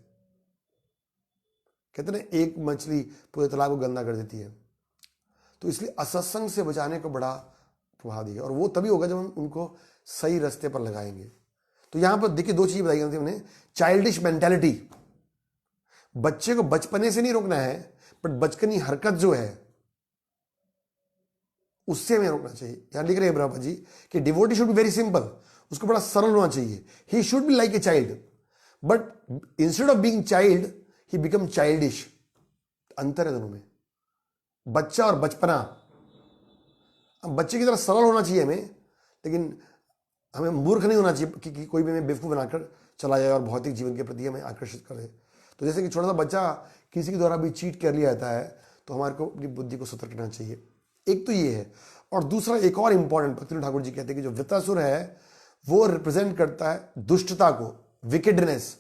कहते ना एक मछली पूरे तालाब को गंदा कर देती है। तो इसलिए असत्संग से बचाने को बड़ा प्रभाव दिया, और वो तभी होगा जब हम उनको सही रास्ते पर लगाएंगे। तो यहां पर देखिए दो चीज बताई गई थी हमने। चाइल्डिश मेंटेलिटी, बच्चे को बचपने से नहीं रोकना है, बट बचपनी हरकत जो है उससे हमें रोकना चाहिए। यहां लिख रहे हैं ब्रह्मा जी कि devotee should be very simple, उसको बड़ा सरल होना चाहिए। He should be like a child, but instead of being child he become childish. अंतर है दोनों में, बच्चा और बचपना। बच्चे की तरह सरल होना चाहिए हमें, लेकिन हमें मूर्ख नहीं होना चाहिए कि कोई भी हमें बेवकूफ बनाकर चला जाए और भौतिक जीवन के प्रति हमें आकर्षित करे। तो जैसे कि छोटा सा बच्चा किसी के द्वारा भी चीट कर लिया जाता है, तो हमारे को अपनी बुद्धि को सतर्क रहना चाहिए। एक तो ये है, और दूसरा एक और इंपॉर्टेंट, भक्ति ठाकुर जी कहते हैं कि जो वृत्तासुर है वो रिप्रेजेंट करता है दुष्टता को, विकेडनेस।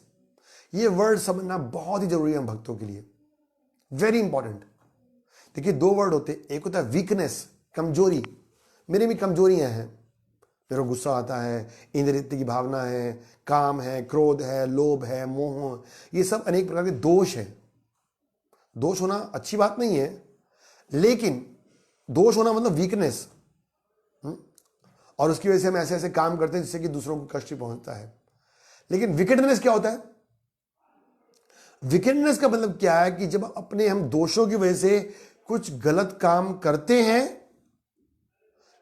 ये वर्ड समझना बहुत ही जरूरी है हम भक्तों के लिए, वेरी इंपॉर्टेंट। देखिए दो वर्ड होते, एक होता है वीकनेस, कमजोरी। मेरे भी कमजोरियां हैं, मेरे को गुस्सा आता है, इंद्रिय की भावना है, काम है, क्रोध है, लोभ है, मोह, ये सब अनेक प्रकार के दोष हैं। दोष होना अच्छी बात नहीं है, लेकिन दोष होना मतलब वीकनेस, और उसकी वजह से हम ऐसे ऐसे काम करते हैं जिससे कि दूसरों को कष्ट पहुंचता है। लेकिन विकेडनेस क्या होता है? विकेडनेस का मतलब क्या है कि जब अपने हम दोषों की वजह से कुछ गलत काम करते हैं,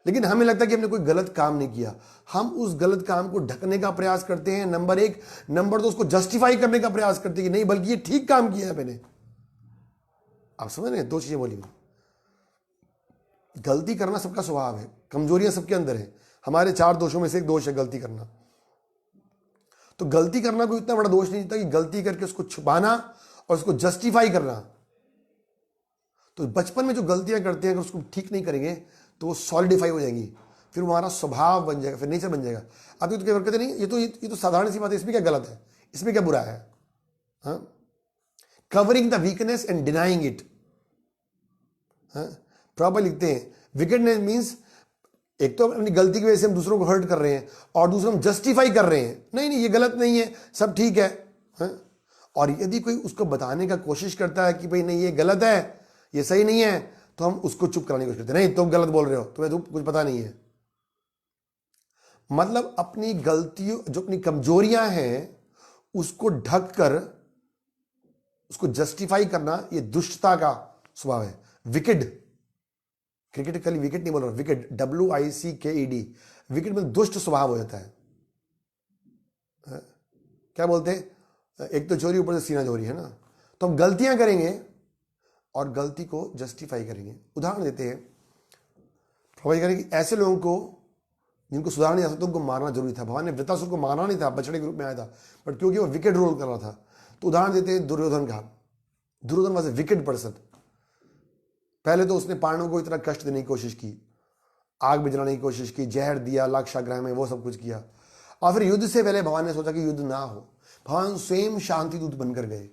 लेकिन हमें लगता है कि हमने कोई गलत काम नहीं किया, हम उस गलत काम को ढकने का प्रयास करते हैं, नंबर एक। नंबर दो, उसको जस्टिफाई करने का प्रयास करते हैं कि नहीं, बल्कि ये ठीक काम किया है मैंने। आप समझ रहे हैं? दो चीजें बोली मैं। गलती करना सबका स्वभाव है, कमजोरियां सबके अंदर है। हमारे 4 दोषों में से एक दोष है गलती करना। तो गलती करना कोई इतना बड़ा दोष नहीं होता कि गलती करके उसको छुपाना और उसको जस्टिफाई करना। तो बचपन में जो गलतियां करते हैं, अगर उसको ठीक नहीं करेंगे तो वो सॉलिडिफाई हो जाएंगी, फिर वो हमारा स्वभाव बन जाएगा, फिर नेचर बन जाएगा। अब तो क्या कहते नहीं, ये तो साधारण सी बात है, इसमें क्या गलत है, इसमें क्या बुरा है? Covering the weakness and denying it. Proper लिखते हैं, विकेडनेस मीन्स एक तो अपनी गलती की वजह से हम दूसरों को हर्ट कर रहे हैं, और दूसरों हम जस्टिफाई कर रहे हैं, नहीं नहीं ये गलत नहीं है, सब ठीक है। और यदि कोई उसको बताने का कोशिश करता है कि भाई नहीं ये गलत है, ये सही नहीं है, तो हम उसको चुप कराने की कोशिश करते हैं, नहीं तुम गलत बोल रहे हो, तुम्हें तो कुछ पता नहीं है। मतलब अपनी गलतियों, जो अपनी कमजोरियां हैं उसको ढक कर उसको जस्टिफाई करना, ये दुष्टता का स्वभाव है। विकेड, क्रिकेटिकली विकेट नहीं बोल रहा, विकेट, WICKED, विकेट में दुष्ट स्वभाव हो जाता है। क्या बोलते हैं, एक तो चोरी ऊपर से सीना चोरी, है ना। तो हम गलतियां करेंगे और गलती को जस्टिफाई करेंगे। उदाहरण देते हैं, प्रोवाइड करें कि ऐसे लोगों को जिनको सुधारना नहीं आ सकता उनको मारना जरूरी था। भगवान ने वृतासुर को मारना नहीं था, बछड़े के रूप में आया था, बट क्योंकि वो विकेट रोल कर रहा था। तो उदाहरण देते हैं दुर्योधन का। Duryodhan was a wicked person. पहले तो उसने पांडवों को इतना कष्ट देने की कोशिश की, आग में जलाने की कोशिश की, जहर दिया लाक्षागृह में, वो सब कुछ किया। और फिर युद्ध से पहले भगवान ने सोचा कि युद्ध ना हो, भगवान स्वयं शांति दूत बनकर गए।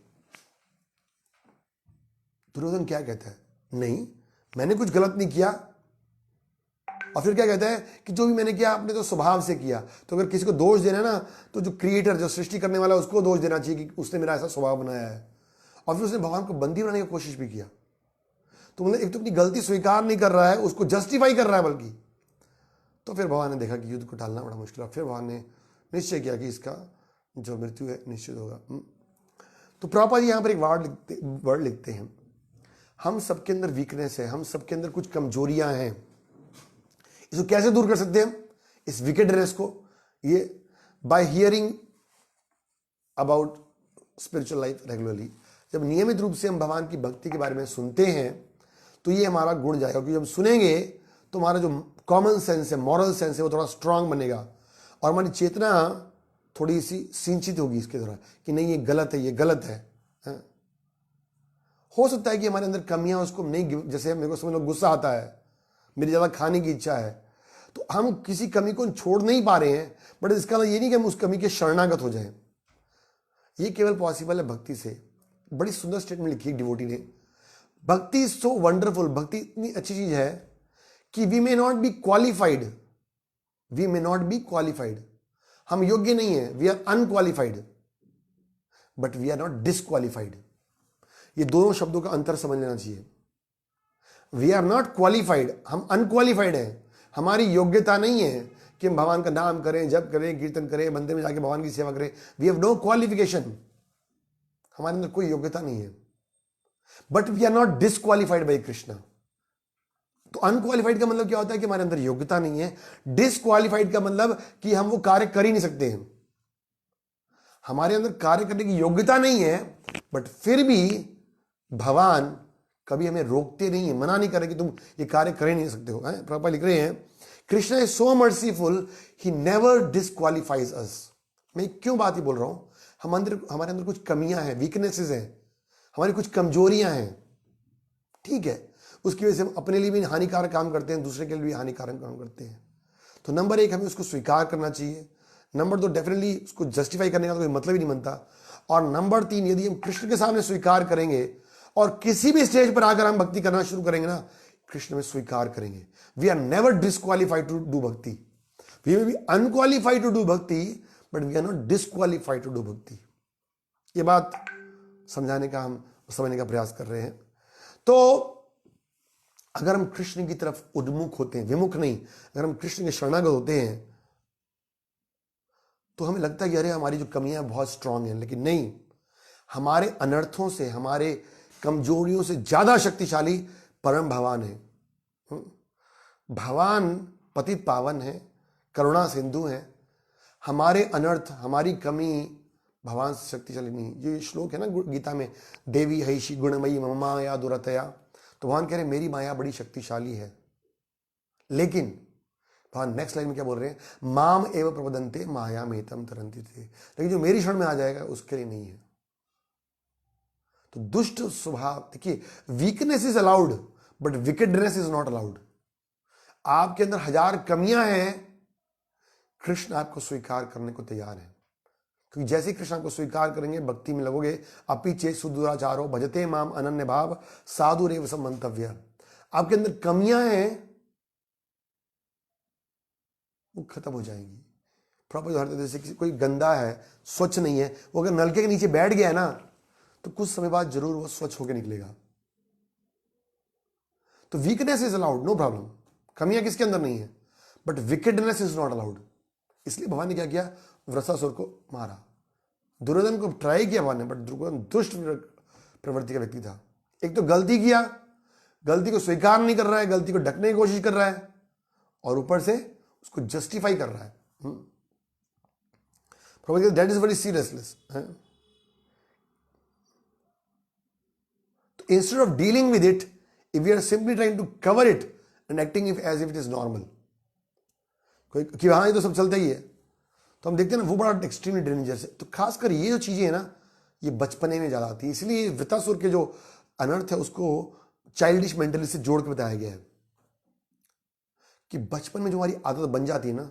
दुर्योधन क्या कहता है, नहीं मैंने कुछ गलत नहीं किया। और फिर क्या कहता है कि जो भी मैंने किया आपने तो स्वभाव से किया। तो अगर किसी को दोष देना है ना, तो जो क्रिएटर, जो सृष्टि करने वाला, उसको दोष देना चाहिए कि उसने मेरा ऐसा स्वभाव बनाया है। और फिर उसने भगवान को बंदी बनाने की कोशिश भी किया। तो मतलब एक तो अपनी गलती स्वीकार नहीं कर रहा है, उसको जस्टिफाई कर रहा है बल्कि। तो फिर भगवान ने देखा कि युद्ध को टालना बड़ा मुश्किल है। फिर भगवान ने निश्चय किया कि इसका जो मृत्यु है निश्चित होगा। तो प्रॉपर यहाँ पर एक वर्ड लिखते हैं, हम सबके अंदर वीकनेस है, हम सबके अंदर कुछ कमजोरियां हैं। इसको कैसे दूर कर सकते हैं हम, इस विकेडनेस को? ये bye hearing about spiritual life regularly. जब नियमित रूप से हम भगवान की भक्ति के बारे में सुनते हैं तो ये हमारा गुण जाएगा, क्योंकि जब सुनेंगे तो हमारा जो कॉमन सेंस है, मॉरल सेंस है, वो थोड़ा स्ट्रांग बनेगा, और हमारी चेतना थोड़ी सी सिंचित होगी इसके द्वारा कि नहीं ये गलत है, ये गलत है। हो सकता है कि हमारे अंदर कमियां, उसको नहीं, जैसे मेरे को समझ लो गुस्सा आता है, मेरी ज़्यादा खाने की इच्छा है, तो हम किसी कमी को छोड़ नहीं पा रहे हैं, बट इसका मतलब ये नहीं कि हम उस कमी के शरणागत हो जाएं। ये केवल पॉसिबल है भक्ति से। बड़ी सुंदर स्टेटमेंट लिखी है डिवोटी ने, भक्ति इज सो वंडरफुल, भक्ति इतनी अच्छी चीज है कि we may not be qualified, we may not be qualified, हम योग्य नहीं है, we are unqualified, but we are not disqualified. ये दोनों शब्दों का अंतर समझ लेना चाहिए। वी आर नॉट क्वालिफाइड, हम अनक्वालिफाइड हैं, हमारी योग्यता नहीं है कि हम भगवान का नाम करें, जप करें, कीर्तन करें, मंदिर में जाके भगवान की सेवा करें। वी हैव नो क्वालिफिकेशन, हमारे अंदर कोई योग्यता नहीं है, but we are not disqualified by Krishna. तो अनक्वालिफाइड का मतलब क्या होता है कि हमारे अंदर योग्यता नहीं है। डिसक्वालिफाइड का मतलब कि हम वो कार्य कर ही नहीं सकते हैं, हमारे अंदर कार्य करने की योग्यता नहीं है, बट फिर भी भगवान कभी हमें रोकते नहीं है, मना नहीं करे कि तुम ये कार्य कर ही नहीं सकते हो। प्रभुपाद लिख रहे हैं, Krishna is so merciful, he never disqualifies us. मैं क्यों बात ही बोल रहा हूं, हमारे अंदर कुछ कमियां हैं, वीकनेसेस हैं, हमारी कुछ कमजोरियां हैं, ठीक है, उसकी वजह से हम अपने लिए भी हानिकारक काम करते हैं, दूसरे के लिए भी हानिकारक काम करते हैं। तो नंबर 1 हमें उसको स्वीकार करना चाहिए। नंबर 2 डेफिनेटली उसको जस्टिफाई करने का तो कोई मतलब ही नहीं बनता। और नंबर 3 यदि हम कृष्ण के सामने स्वीकार करेंगे और किसी भी स्टेज पर आकर हम भक्ति करना शुरू करेंगे ना, कृष्ण में स्वीकार करेंगे। We are never disqualified to do bhakti, we may be unqualified to do bhakti, but we are not disqualified to do bhakti. ये बात समझाने का, हम समझने का प्रयास कर रहे हैं। तो अगर हम कृष्ण की तरफ उन्मुख होते हैं, विमुख नहीं, अगर हम कृष्ण के शरणागत होते हैं तो हमें लगता है कि अरे हमारी जो कमियां बहुत स्ट्रांग हैं, लेकिन नहीं, हमारे अनर्थों से, हमारे कमजोरियों से ज्यादा शक्तिशाली परम भगवान है। भगवान पतित पावन है, करुणा सिंधु है। हमारे अनर्थ, हमारी कमी भगवान से शक्तिशाली नहीं। ये श्लोक है ना गीता में, देवी हईशी गुणमयी मम माया दुरतया, तो भगवान कह रहे मेरी माया बड़ी शक्तिशाली है। लेकिन भगवान नेक्स्ट लाइन में क्या बोल रहे हैं, माम एव प्रबदन्ते माया मेतम तरंति थे, लेकिन जो मेरी शरण में आ जाएगा उसके लिए नहीं है। तो दुष्ट स्वभाव, देखिए weakness is allowed but wickedness is not allowed. आपके अंदर 1000 कमियां हैं, कृष्ण आपको स्वीकार करने को तैयार है, क्योंकि जैसे ही कृष्ण आपको स्वीकार करेंगे, भक्ति में लगोगे, अपि चेत सुदुराचारो भजते माम अनन्य भाव साधु रेव समंतव्य। आपके अंदर कमियां हैं वो खत्म हो जाएंगी। प्रॉपर उदाहरण, जैसे कोई गंदा है, स्वच्छ नहीं है, वो अगर नलके के नीचे बैठ गया है ना, तो कुछ समय बाद जरूर वो स्वच्छ होकर निकलेगा। तो weakness is allowed, no problem, कमियां किसके अंदर नहीं है, but wickedness is not allowed. इसलिए भगवान ने क्या किया, वृषासुर को मारा। दुर्योधन को ट्राई किया भगवान ने, बट दुर्योधन दुष्ट प्रवृत्ति का व्यक्ति था। एक तो गलती किया, गलती को स्वीकार नहीं कर रहा है, गलती को ढकने की कोशिश कर रहा है, और ऊपर से उसको जस्टिफाई कर रहा है। That is very seriousness. तो instead of dealing with it, if we are simply trying to cover it and acting if as if it is normal, कोई कि हाँ ये तो सब चलता ही है, तो हम देखते हैं ना वो बड़ा एक्सट्रीमली डेंजरस है। तो खासकर ये जो चीजें है ना, ये बचपने में ज्यादा आती है। इसलिए वृत्तासुर के जो अनर्थ है उसको चाइल्डिश मेंटलिटी से जोड़ के बताया गया है कि बचपन में जो हमारी आदत बन जाती है ना,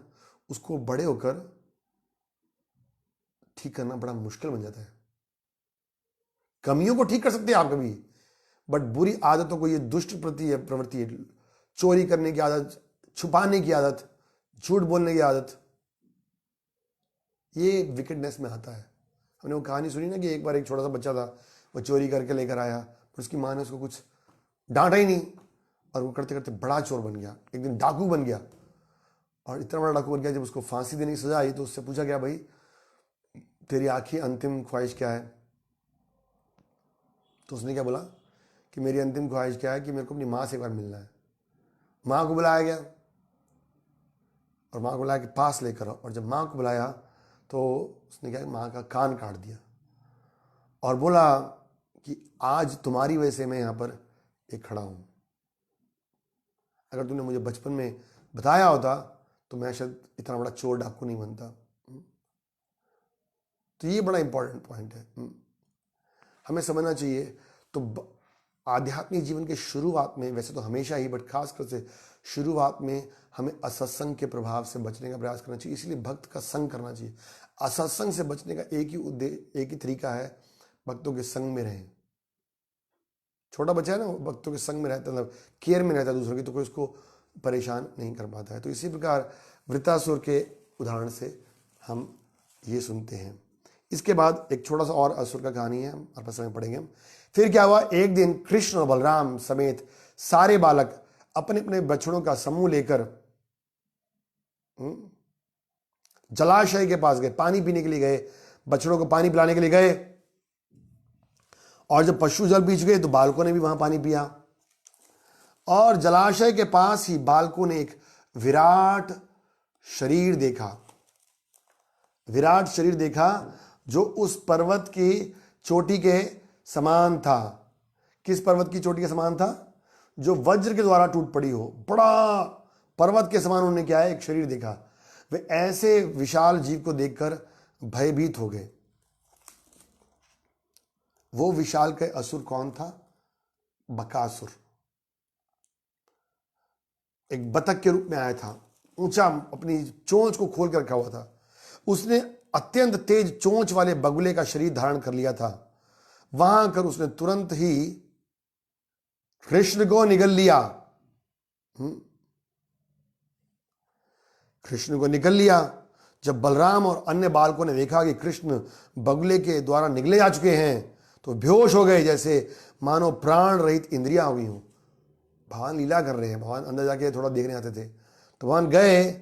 उसको बड़े होकर ठीक करना बड़ा मुश्किल बन जाता है। कमियों को ठीक कर सकते हैं आप कभी, बट बुरी आदतों को, ये दुष्ट प्रवृत्ति है, चोरी करने की आदत, छुपाने की आदत, झूठ बोलने की आदत, ये विकेडनेस में आता है। हमने वो कहानी सुनी ना कि एक बार एक छोटा सा बच्चा था, वो चोरी करके लेकर आया, पर उसकी माँ ने उसको कुछ डांटा ही नहीं, और वो करते करते बड़ा चोर बन गया, एक दिन डाकू बन गया। और इतना बड़ा डाकू बन गया, जब उसको फांसी देने की सजा आई तो उससे पूछा गया, भाई तेरी आखिरी अंतिम ख्वाहिश क्या है? तो उसने क्या बोला कि मेरी अंतिम ख्वाहिश क्या है कि मेरे को अपनी माँ से एक बार मिलना है। माँ को बुलाया गया, और माँ को बुलाया कि पास लेकर आओ, और जब माँ को बुलाया तो उसने क्या, माँ का कान काट दिया और बोला कि आज तुम्हारी वजह से मैं यहाँ पर एक खड़ा हूँ। अगर तुमने मुझे बचपन में बताया होता तो मैं शायद इतना बड़ा चोर डाकू नहीं बनता। तो ये बड़ा इंपॉर्टेंट पॉइंट है, हमें समझना चाहिए। तो आध्यात्मिक जीवन के शुरुआत में, वैसे तो हमेशा ही, बट खासकर से शुरुआत में हमें असत्संग के प्रभाव से बचने का प्रयास करना चाहिए। इसलिए भक्त का संग करना चाहिए। असत्संग से बचने का एक ही तरीका है, भक्तों के संग में रहें। छोटा बच्चा है ना, भक्तों के संग में रहता है, मतलब केयर में रहता है दूसरों की, तो कोई उसको परेशान नहीं कर पाता है। तो इसी प्रकार वृत्तासुर के उदाहरण से हम ये सुनते हैं। इसके बाद एक छोटा सा और असुर का कहानी है, और समय पढ़ेंगे हम। फिर क्या हुआ, एक दिन कृष्ण और बलराम समेत सारे बालक अपने अपने बछड़ों का समूह लेकर जलाशय के पास गए, पानी पीने के लिए गए, बछड़ों को पानी पिलाने के लिए गए। और जब पशु जल पी गए तो बालकों ने भी वहां पानी पिया। और जलाशय के पास ही बालकों ने एक विराट शरीर देखा, विराट शरीर देखा जो उस पर्वत की चोटी के समान था। किस पर्वत की चोटी के समान था? जो वज्र के द्वारा टूट पड़ी हो। बड़ा पर्वत के समान उन्होंने क्या है, एक शरीर देखा। वे ऐसे विशाल जीव को देखकर भयभीत हो गए। वो विशाल के असुर कौन था? बकासुर। एक बतख के रूप में आया था, ऊंचा, अपनी चोंच को खोल कर रखा हुआ था। उसने अत्यंत तेज चोंच वाले बगुले का शरीर धारण कर लिया था। वहां आकर उसने तुरंत ही कृष्ण को निगल लिया। कृष्ण को निगल लिया। जब बलराम और अन्य बालकों ने देखा कि कृष्ण बगुले के द्वारा निगले जा चुके हैं तो बेहोश हो गए, जैसे मानो प्राण रहित इंद्रियां हो गई हूं। भगवान लीला कर रहे हैं, भगवान अंदर जाके थोड़ा देखने आते थे, तो भगवान गए,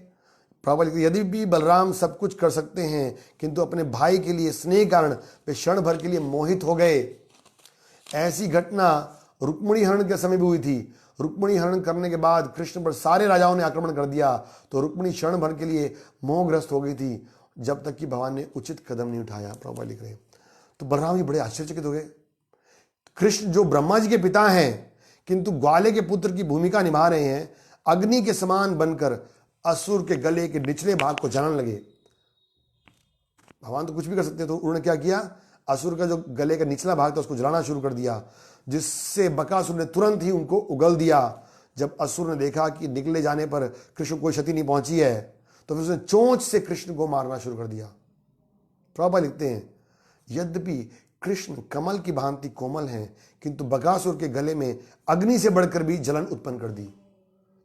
प्रभुपाद लिखते हैं, यदि भी बलराम सब कुछ कर सकते हैं किंतु अपने भाई के लिए स्नेह कारण वे क्षण भर के लिए मोहित हो गए। ऐसी घटना रुक्मिणी हरण के समय भी हुई थी। रुक्मिणी हरण करने के बाद कृष्ण पर सारे राजाओं ने आक्रमण कर दिया तो रुक्मिणी क्षण भर के लिए मोहग्रस्त हो गई थी, जब तक कि भगवान ने उचित कदम नहीं उठाया। प्रभुपाद लिख रहे हैं। तो बलराम जी बड़े आश्चर्यचकित हो गए। कृष्ण जो ब्रह्मा जी के पिता हैं किंतु ग्वाले के पुत्र की भूमिका निभा रहे हैं, अग्नि के समान बनकर असुर के गले के निचले भाग को जलाने लगे। भगवान तो कुछ भी कर सकते हैं, तो उन्होंने क्या किया, असुर का जो गले का निचला भाग था उसको जलाना शुरू कर दिया, जिससे बकासुर ने तुरंत ही उनको उगल दिया। जब असुर ने देखा कि निकले जाने पर कृष्ण को कोई क्षति नहीं पहुंची है तो फिर उसने चोंच से कृष्ण को मारना शुरू कर दिया। प्रभुपाद लिखते हैं, यद्यपि कृष्ण कमल की भांति कोमल हैं किंतु बकासुर के गले में अग्नि से बढ़कर भी जलन उत्पन्न कर दी।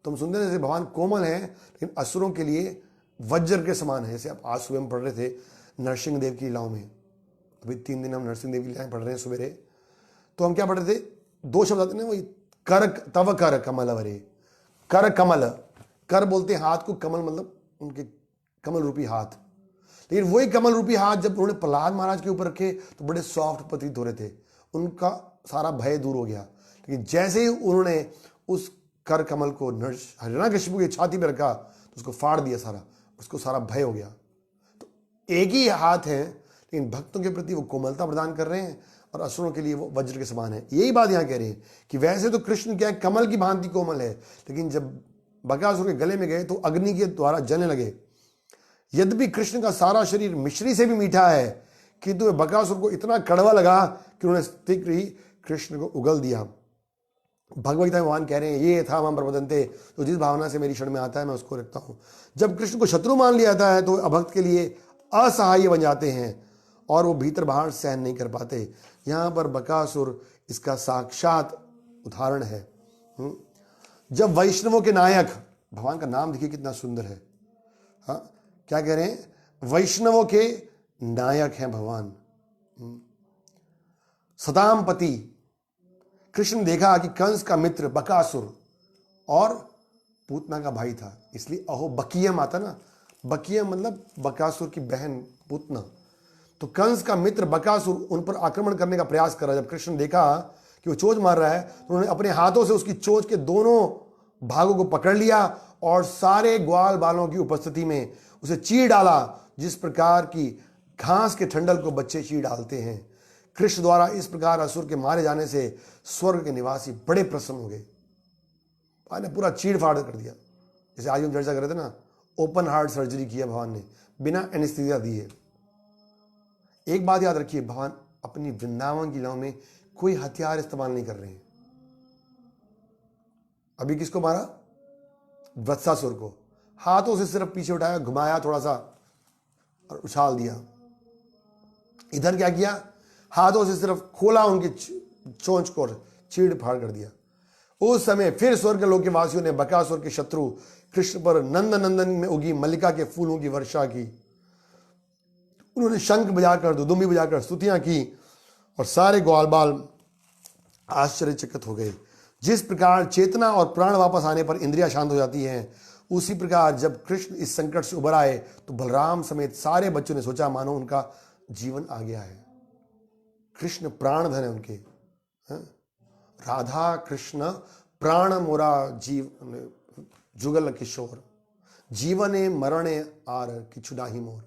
तो हम सुनते हैं जैसे भगवान कोमल हैं लेकिन असुरों के लिए वज्र के समान है। जैसे आप आज सुबह में पढ़ रहे थे नरसिंह देव की लीलाओं में, अभी 3 दिन हम नरसिंह देव की लीलाएं पढ़ रहे हैं सवेरे, तो हम क्या पढ़ रहे थे, 2 शब्द आते हैं वही कर, तव कर कमल वरे, कर कमल, कर बोलते हैं हाथ को, कमल मतलब उनके कमल रूपी हाथ। लेकिन वही कमल रूपी हाथ जब उन्होंने प्रहलाद महाराज के ऊपर रखे तो बड़े सॉफ्ट प्रतीत हो रहे थे, उनका सारा भय दूर हो गया। लेकिन जैसे ही उन्होंने उस कर कमल को हिरण्यकशिपु की छाती पर रखा तो उसको फाड़ दिया सारा, उसको सारा भय हो गया। तो एक ही हाथ है लेकिन भक्तों के प्रति वो कोमलता प्रदान कर रहे हैं और असुरों के लिए वो वज्र के समान है। यही बात यहाँ कह रहे हैं कि वैसे तो कृष्ण क्या है, कमल की भांति कोमल है, लेकिन जब बकासुर के गले में गए तो अग्नि के द्वारा जलने लगे। यद्यपि कृष्ण का सारा शरीर मिश्री से भी मीठा है किंतु बकासुर को इतना कड़वा लगा कि उन्होंने शीघ्र ही कृष्ण को उगल दिया। भगवद्गीता में भगवान कह रहे हैं, ये था मां प्रपद्यन्ते, तो जिस भावना से मेरी शरण में आता है मैं उसको रखता हूं। जब कृष्ण को शत्रु मान लिया जाता है तो अभक्त के लिए असहाय बन जाते हैं और वो भीतर बाहर सहन नहीं कर पाते। यहाँ पर बकासुर इसका साक्षात उदाहरण है। जब वैष्णवों के नायक, भगवान का नाम देखिए कितना सुंदर है, हाँ क्या कह रहे हैं, वैष्णवों के नायक हैं भगवान, सदामपति। कृष्ण ने देखा कि कंस का मित्र बकासुर और पूतना का भाई था, इसलिए अहो बकियम आता ना, बकियम मतलब बकासुर की बहन पूतना। तो कंस का मित्र बकासुर उन पर आक्रमण करने का प्रयास कर रहा है। जब कृष्ण ने देखा कि वो चोंच मार रहा है तो उन्होंने अपने हाथों से उसकी चोंच के दोनों भागों को पकड़ लिया और सारे ग्वाल बालों की उपस्थिति में उसे चीर डाला, जिस प्रकार की घास के ठंडल को बच्चे चीर डालते हैं। कृष्ण द्वारा इस प्रकार असुर के मारे जाने से स्वर्ग के निवासी बड़े प्रसन्न हो गए, ने पूरा चीड़ फाड़ कर दिया। जैसे आज हम चर्चा कर रहे थे ना, ओपन हार्ट सर्जरी किया भगवान ने बिना एनेस्थीसिया दिए। एक बात याद रखिए, भगवान अपनी वृंदावन की लीलाओं में कोई हथियार इस्तेमाल नहीं कर रहे हैं। अभी किसको मारा, वत्सासुर को, हाथों से सिर्फ पीछे उठाया, घुमाया थोड़ा सा और उछाल दिया। इधर क्या किया, हाथों से सिर्फ खोला उनकी चोंच को, चीड़ फाड़ कर दिया। उस समय फिर स्वर्ग लोक के वासियों ने बकासुर के शत्रु कृष्ण पर नंद नंदन में उगी मल्लिका के फूलों की वर्षा की। उन्होंने शंख बजाकर, दुदुम्बी बजाकर स्तुतियां की और सारे ग्वाल बाल आश्चर्यचकित हो गए। जिस प्रकार चेतना और प्राण वापस आने पर इंद्रियां शांत हो जाती हैं, उसी प्रकार जब कृष्ण इस संकट से उबर आए तो बलराम समेत सारे बच्चों ने सोचा मानो उनका जीवन आ गया है। कृष्ण प्राण धन है उनके, राधा कृष्ण प्राण मोरा जीव जुगल किशोर, जीवने मरणे आर किछु नाही मोर,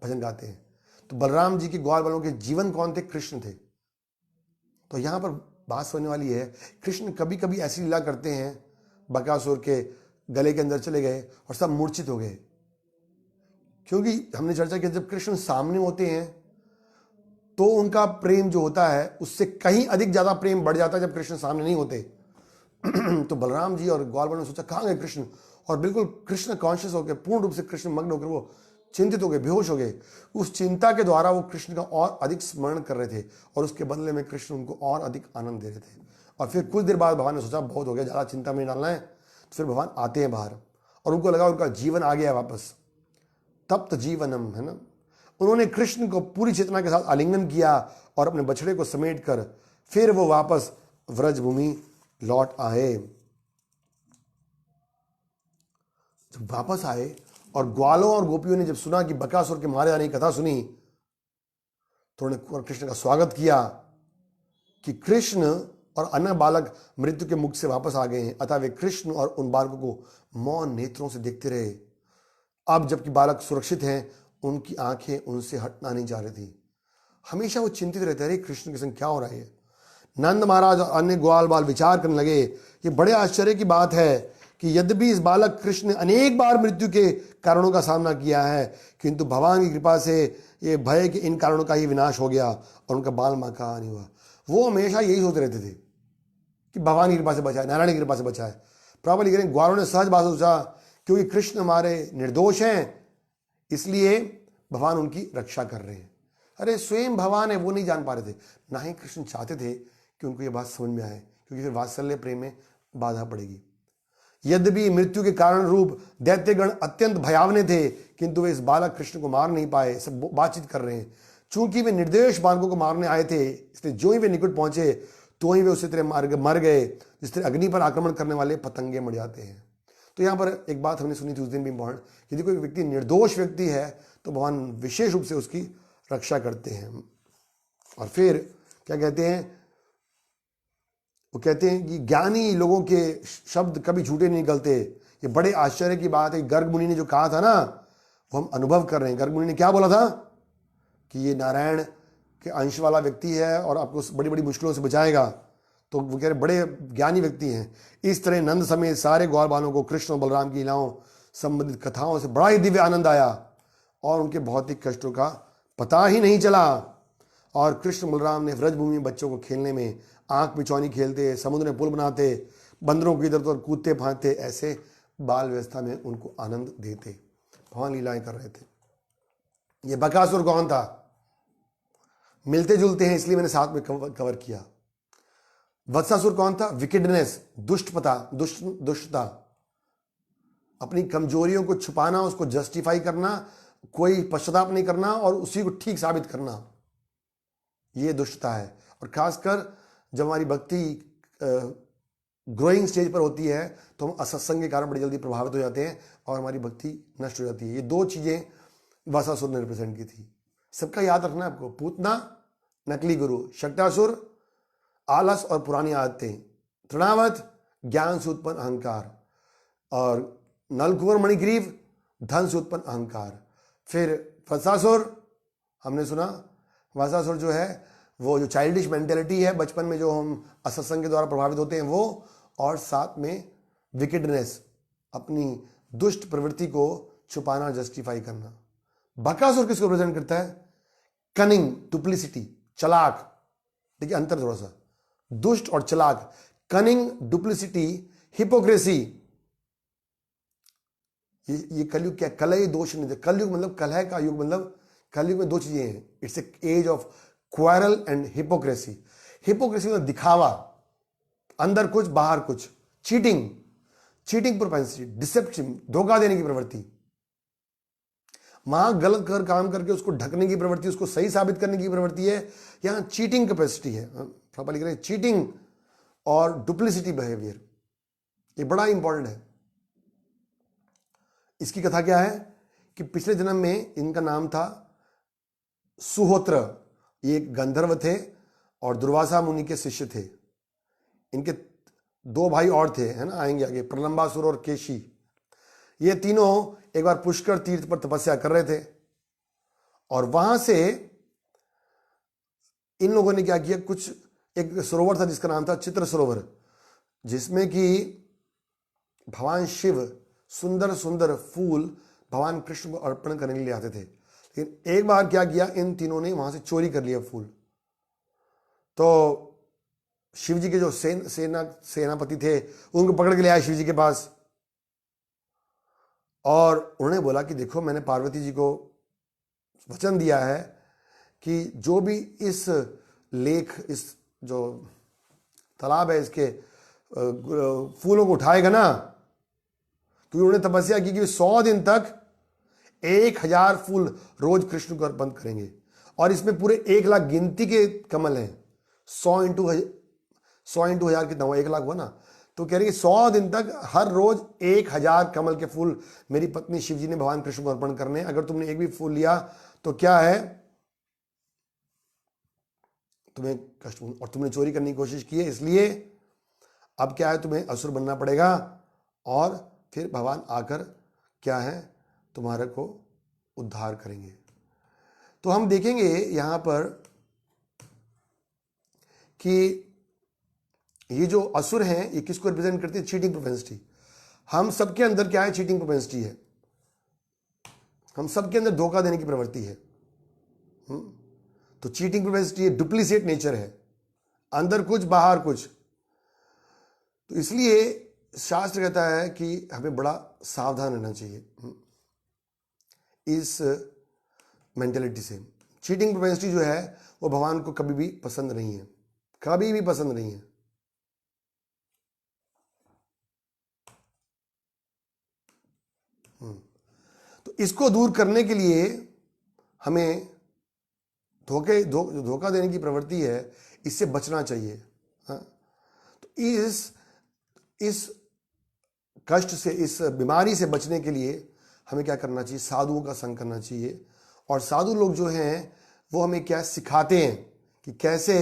भजन गाते हैं। तो बलराम जी के ग्वाल बालों के जीवन कौन थे, कृष्ण थे। तो यहां पर बात समझने वाली है, कृष्ण कभी कभी ऐसी लीला करते हैं, बकासुर के गले के अंदर चले गए और सब मूर्छित हो गए। क्योंकि हमने चर्चा की जब कृष्ण सामने होते हैं तो उनका प्रेम जो होता है उससे कहीं अधिक ज्यादा प्रेम बढ़ जाता है जब कृष्ण सामने नहीं होते। तो बलराम जी और ग्वाल बालों ने सोचा कहाँ गए कृष्ण, और बिल्कुल कृष्ण कॉन्शियस हो गए, पूर्ण रूप से कृष्ण मग्न होकर वो चिंतित हो गए, बेहोश हो गए। उस चिंता के द्वारा वो कृष्ण का और अधिक स्मरण कर रहे थे और उसके बदले में कृष्ण उनको और अधिक आनंद दे रहे थे। और फिर कुछ देर बाद भगवान ने सोचा बहुत हो गया, ज़्यादा चिंता में डालना है, तो फिर भगवान आते हैं बाहर और उनको लगा उनका जीवन आ गया वापस, तप्त जीवनम, है ना। उन्होंने कृष्ण को पूरी चेतना के साथ आलिंगन किया और अपने बछड़े को समेट कर फिर वो वापस व्रजभूमि लौट आए। जब वापस आए और ग्वालों और गोपियों ने जब सुना कि बकासुर के मारे जाने की कथा सुनी तो उन्होंने कृष्ण का स्वागत किया कि कृष्ण और अन्य बालक मृत्यु के मुख से वापस आ गए हैं। अतः वे कृष्ण और उन बालकों को मौन नेत्रों से देखते रहे। अब जबकि बालक सुरक्षित हैं, उनकी आंखें उनसे हटना नहीं चाह रही थी। हमेशा वो चिंतित रहते रहे कृष्ण के संग क्या हो रहा है। नंद महाराज और अन्य ग्वाल बाल विचार करने लगे, ये बड़े आश्चर्य की बात है कि यद्यपि इस बालक कृष्ण ने अनेक बार मृत्यु के कारणों का सामना किया है, किंतु भगवान की कृपा से ये भय के इन कारणों का ही विनाश हो गया और उनका बाल मां का नहीं हुआ। वो हमेशा यही सोचते रहते थे कि भगवान की कृपा से बचाए, नारायण की कृपा से बचाए। प्रॉपर लिख रहे हैं, ग्वालों ने सहज बात सोचा क्योंकि कृष्ण हमारे निर्दोष हैं, इसलिए भगवान उनकी रक्षा कर रहे हैं। अरे स्वयं भगवान है, वो नहीं जान पा रहे थे। ना ही कृष्ण चाहते थे कि उनको ये बात समझ में आए, क्योंकि फिर वात्सल्य प्रेम में बाधा पड़ेगी। यद्यपि मृत्यु के कारण रूप दैत्यगण अत्यंत भयावने थे, किंतु वे इस बालक कृष्ण को मार नहीं पाए। सब बातचीत कर रहे हैं। चूंकि वे निर्दोष बालकों को मारने आए थे, इसलिए जो ही वे निकट पहुंचे तो ही वे उसी तरह मर गए जिस तरह अग्नि पर आक्रमण करने वाले पतंगे मर जाते हैं। तो यहाँ पर एक बात हमने सुनी थी उस दिन भी इम्पोर्टेंट, यदि कोई व्यक्ति निर्दोष व्यक्ति है तो भगवान विशेष रूप से उसकी रक्षा करते हैं। और फिर क्या कहते हैं, वो कहते हैं कि ज्ञानी लोगों के शब्द कभी झूठे नहीं निकलते। ये बड़े आश्चर्य की बात है। गर्ग मुनि ने जो कहा था ना, वो हम अनुभव कर रहे हैं। गर्ग मुनि ने क्या बोला था कि ये नारायण के अंश वाला व्यक्ति है और आपको बड़ी बड़ी मुश्किलों से बचाएगा। तो वो कह रहे बड़े ज्ञानी व्यक्ति हैं। इस तरह नंद समेत सारे ग्वाल बालों को कृष्ण और बलराम की लीलाओं संबंधित कथाओं से बड़ा ही दिव्य आनंद आया और उनके भौतिक कष्टों का पता ही नहीं चला। और कृष्ण बलराम ने व्रजभूमि में बच्चों को खेलने में आंख बिचौनी खेलते, समुद्र में पुल बनाते, बंदरों को इधर उधर कूदते फांदते, ऐसे बाल व्यवस्था में उनको आनंद देते, भगवान लीलाएं कर रहे थे। ये बकासुर कौन था? मिलते जुलते हैं इसलिए मैंने साथ में कवर किया। वत्सासुर कौन था? विकेडनेस, दुष्टता, अपनी कमजोरियों को छुपाना, उसको जस्टिफाई करना, कोई पश्चाताप नहीं करना और उसी को ठीक साबित करना, ये दुष्टता है। और खासकर जब हमारी भक्ति ग्रोइंग स्टेज पर होती है तो हम असत्संग के कारण बड़ी जल्दी प्रभावित हो जाते हैं और हमारी भक्ति नष्ट हो जाती है। ये दो चीजें वत्सासुर ने रिप्रेजेंट की थी। सबका याद रखना है आपको। पूतना नकली गुरु, शक्टासुर आलस और पुरानी आदतें, तृणावत ज्ञान से उत्पन्न अहंकार, और नलकुंवर मणिग्रीव धन से उत्पन्न अहंकार। फिर वत्सासुर हमने सुना, वत्सासुर जो है वो जो चाइल्डिश मेंटेलिटी है, बचपन में जो हम असत्संग के द्वारा प्रभावित होते हैं वो, और साथ में विकेडनेस, अपनी दुष्ट प्रवृत्ति को छुपाना, जस्टिफाई करना। बकासुर किसको प्रेजेंट करता है? कनिंग, डुप्लिसिटी, चलाक। देखिए अंतर थोड़ा सा, दुष्ट और चलाक। Cunning, duplicity, hypocrisy. ये कलयुग क्या? कलह दोष नहीं थे। कलयुग मतलब कलह का युग, मतलब कलयुग में दो चीजें हैं। It's a age of quarrel and hypocrisy. Hypocrisy मतलब दिखावा, अंदर कुछ बाहर कुछ, चीटिंग प्रोपेंसिटी, डिसेप्शन, धोखा देने की प्रवृत्ति, वहां गलत कर काम करके उसको ढकने की प्रवृत्ति, उसको सही साबित करने की प्रवृत्ति है। यहां चीटिंग कैपेसिटी है, लिख रहे हैं चीटिंग और डुप्लिसिटी बिहेवियर। ये बड़ा इंपॉर्टेंट है। इसकी कथा क्या है कि पिछले जन्म में इनका नाम था सुहोत्र। ये एक गंधर्व थे और दुर्वासा मुनि के शिष्य थे। इनके दो भाई और थे, है ना, आएंगे आगे, प्रलंबासुर और केशी। ये तीनों एक बार पुष्कर तीर्थ पर तपस्या कर रहे थे और वहां से इन लोगों ने क्या किया, कुछ एक सरोवर था जिसका नाम था चित्र सरोवर, जिसमें कि भगवान शिव सुंदर सुंदर फूल भगवान कृष्ण को अर्पण करने के लिए आते थे। लेकिन एक बार क्या किया, इन तीनों ने वहां से चोरी कर लिया फूल। तो शिव जी के जो सेनापति थे उनको पकड़ के ले आए शिव जी के पास और उन्होंने बोला कि देखो, मैंने पार्वती जी को वचन दिया है कि जो भी इस लेख, इस जो तालाब है, इसके फूलों को उठाएगा ना, क्योंकि उन्होंने तपस्या की कि 100 दिन तक 1000 फूल रोज कृष्ण को अर्पण करेंगे और इसमें पूरे 1 लाख गिनती के कमल हैं। 100 इंटू 1000 कितना हुआ? 1 लाख हुआ ना। तो कह रही है 100 दिन तक हर रोज 1000 कमल के फूल मेरी पत्नी शिव जी ने भगवान कृष्ण को अर्पण करने। अगर तुमने एक भी फूल लिया तो क्या है, तुम्हें कष्ट, और तुमने चोरी करने की कोशिश की है, इसलिए अब क्या है, तुम्हें असुर बनना पड़ेगा और फिर भगवान आकर क्या है, तुम्हारे को उद्धार करेंगे। तो हम देखेंगे यहां पर कि ये जो असुर हैं ये किसको रिप्रेजेंट करती है, चीटिंग प्रोपेंसिटी। हम सबके अंदर क्या है, चीटिंग प्रोपेंसिटी है। हम सबके अंदर धोखा देने की प्रवृत्ति है। तो चीटिंग प्रोपेंसिटी है, डुप्लीकेट नेचर है, अंदर कुछ बाहर कुछ। तो इसलिए शास्त्र कहता है कि हमें बड़ा सावधान रहना चाहिए इस मेंटेलिटी से। चीटिंग प्रोपेंसिटी जो है वो भगवान को कभी भी पसंद नहीं है, कभी भी पसंद नहीं है। तो इसको दूर करने के लिए हमें धोखा देने की प्रवृत्ति है, इससे बचना चाहिए। हाँ? तो इस कष्ट से, इस बीमारी से बचने के लिए हमें क्या करना चाहिए, साधुओं का संग करना चाहिए। और साधु लोग जो हैं वो हमें क्या सिखाते हैं कि कैसे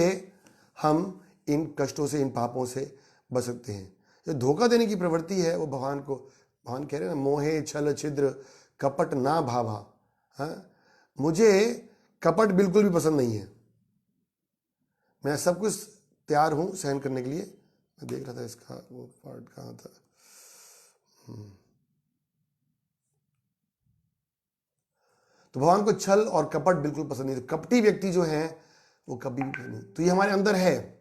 हम इन कष्टों से, इन पापों से बच सकते हैं। जो धोखा देने की प्रवृत्ति है वो भगवान कह रहे हैं ना, मोहे छल छिद्र कपट ना भावा। हाँ? मुझे कपट बिल्कुल भी पसंद नहीं है, मैं सब कुछ तैयार हूं सहन करने के लिए। मैं देख रहा था इसका वो पार्ट कहाँ था। तो भगवान को छल और कपट बिल्कुल पसंद नहीं। तो कपटी व्यक्ति जो है वो कभी भी पसंद नहीं। तो ये हमारे अंदर है।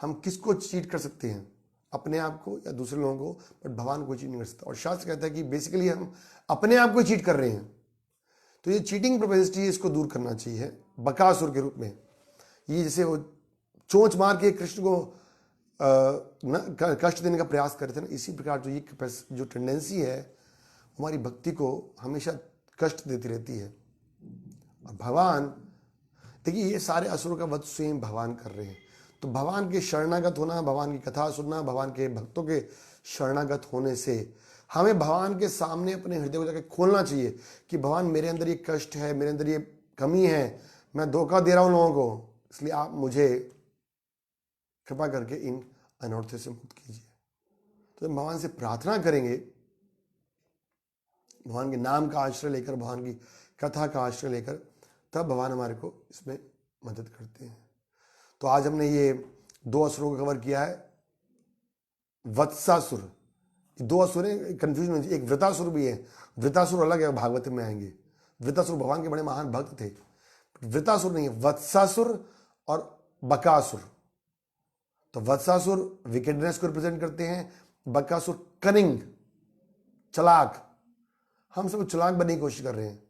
हम किसको चीट कर सकते हैं, अपने आप को या दूसरे लोगों को, बट भगवान को चीट नहीं कर सकता। और शास्त्र कहता है कि बेसिकली हम अपने आप को चीट कर रहे हैं। तो ये चीटिंग प्रोपेंसिटी है, इसको दूर करना चाहिए बकासुर के रूप में। ये जैसे वो चोंच मार के कृष्ण को कष्ट देने का प्रयास करते हैं ना, इसी प्रकार जो टेंडेंसी है हमारी भक्ति को हमेशा कष्ट देती रहती है। और भगवान, देखिए ये सारे असुरों का वध स्वयं भगवान कर रहे हैं। तो भगवान के शरणागत होना, भगवान की कथा सुनना, भगवान के भक्तों के शरणागत होने से हमें भगवान के सामने अपने हृदय को जाकर खोलना चाहिए कि भगवान मेरे अंदर ये कष्ट है, मेरे अंदर ये कमी है, मैं धोखा दे रहा हूं लोगों को, इसलिए आप मुझे कृपा करके इन अनर्थों से मुक्त कीजिए। तो भगवान से प्रार्थना करेंगे, भगवान के नाम का आश्रय लेकर, भगवान की कथा का आश्रय लेकर, तब भगवान हमारे को इसमें मदद करते हैं। तो आज हमने ये 2 असुरों को कवर किया है। वत्सासुर, 2 असुर हैं, कंफ्यूजन हो, एक वृतासुर भी है। वृतासुर अलग है, भागवत में आएंगे। वृतासुर भगवान के बड़े महान भक्त थे। वृतासुर नहीं है, वत्सासुर और बकासुर। तो वत्सासुर विकेडनेस को रिप्रेजेंट करते हैं, बकासुर कनिंग, चालाक। हम सब चालाक बनने की कोशिश कर रहे हैं,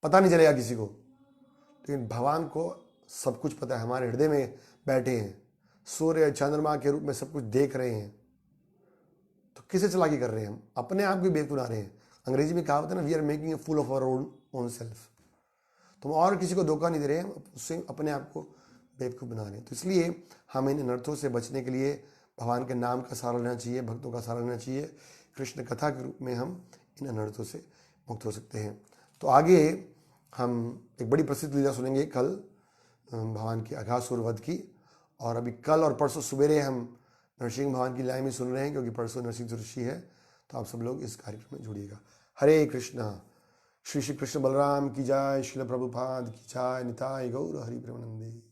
पता नहीं चलेगा किसी को, लेकिन भगवान को सब कुछ पता है, हमारे हृदय में बैठे हैं, सूर्य चंद्रमा के रूप में सब कुछ देख रहे हैं। तो किसे चालाकी कर रहे हैं, हम अपने आप को बेवकूफ बना रहे हैं। अंग्रेजी में कहावत है ना, we are making a fool of our own self. तो हम और किसी को धोखा नहीं दे रहे हैं, उससे अपने आप को बेवकूफ बना रहे हैं। तो इसलिए हमें इन अनर्थों से बचने के लिए भगवान के नाम का सहारा लेना चाहिए, भक्तों का सहारा लेना चाहिए। कृष्ण कथा के रूप में हम इन अनर्थों से मुक्त हो सकते हैं। तो आगे हम एक बड़ी प्रसिद्ध लीला सुनेंगे कल, भगवान की अघासुर वध की। और अभी कल और परसों सवेरे हम नरसिंह भगवान की लीलाएं भी सुन रहे हैं, क्योंकि परसों नरसिंह चतुर्दशी है। तो आप सब लोग इस कार्यक्रम में जुड़िएगा। हरे कृष्णा। श्री श्री कृष्ण बलराम की जय, श्रील प्रभुपाद की जय, निताय गौर हरि प्रेमानंदे।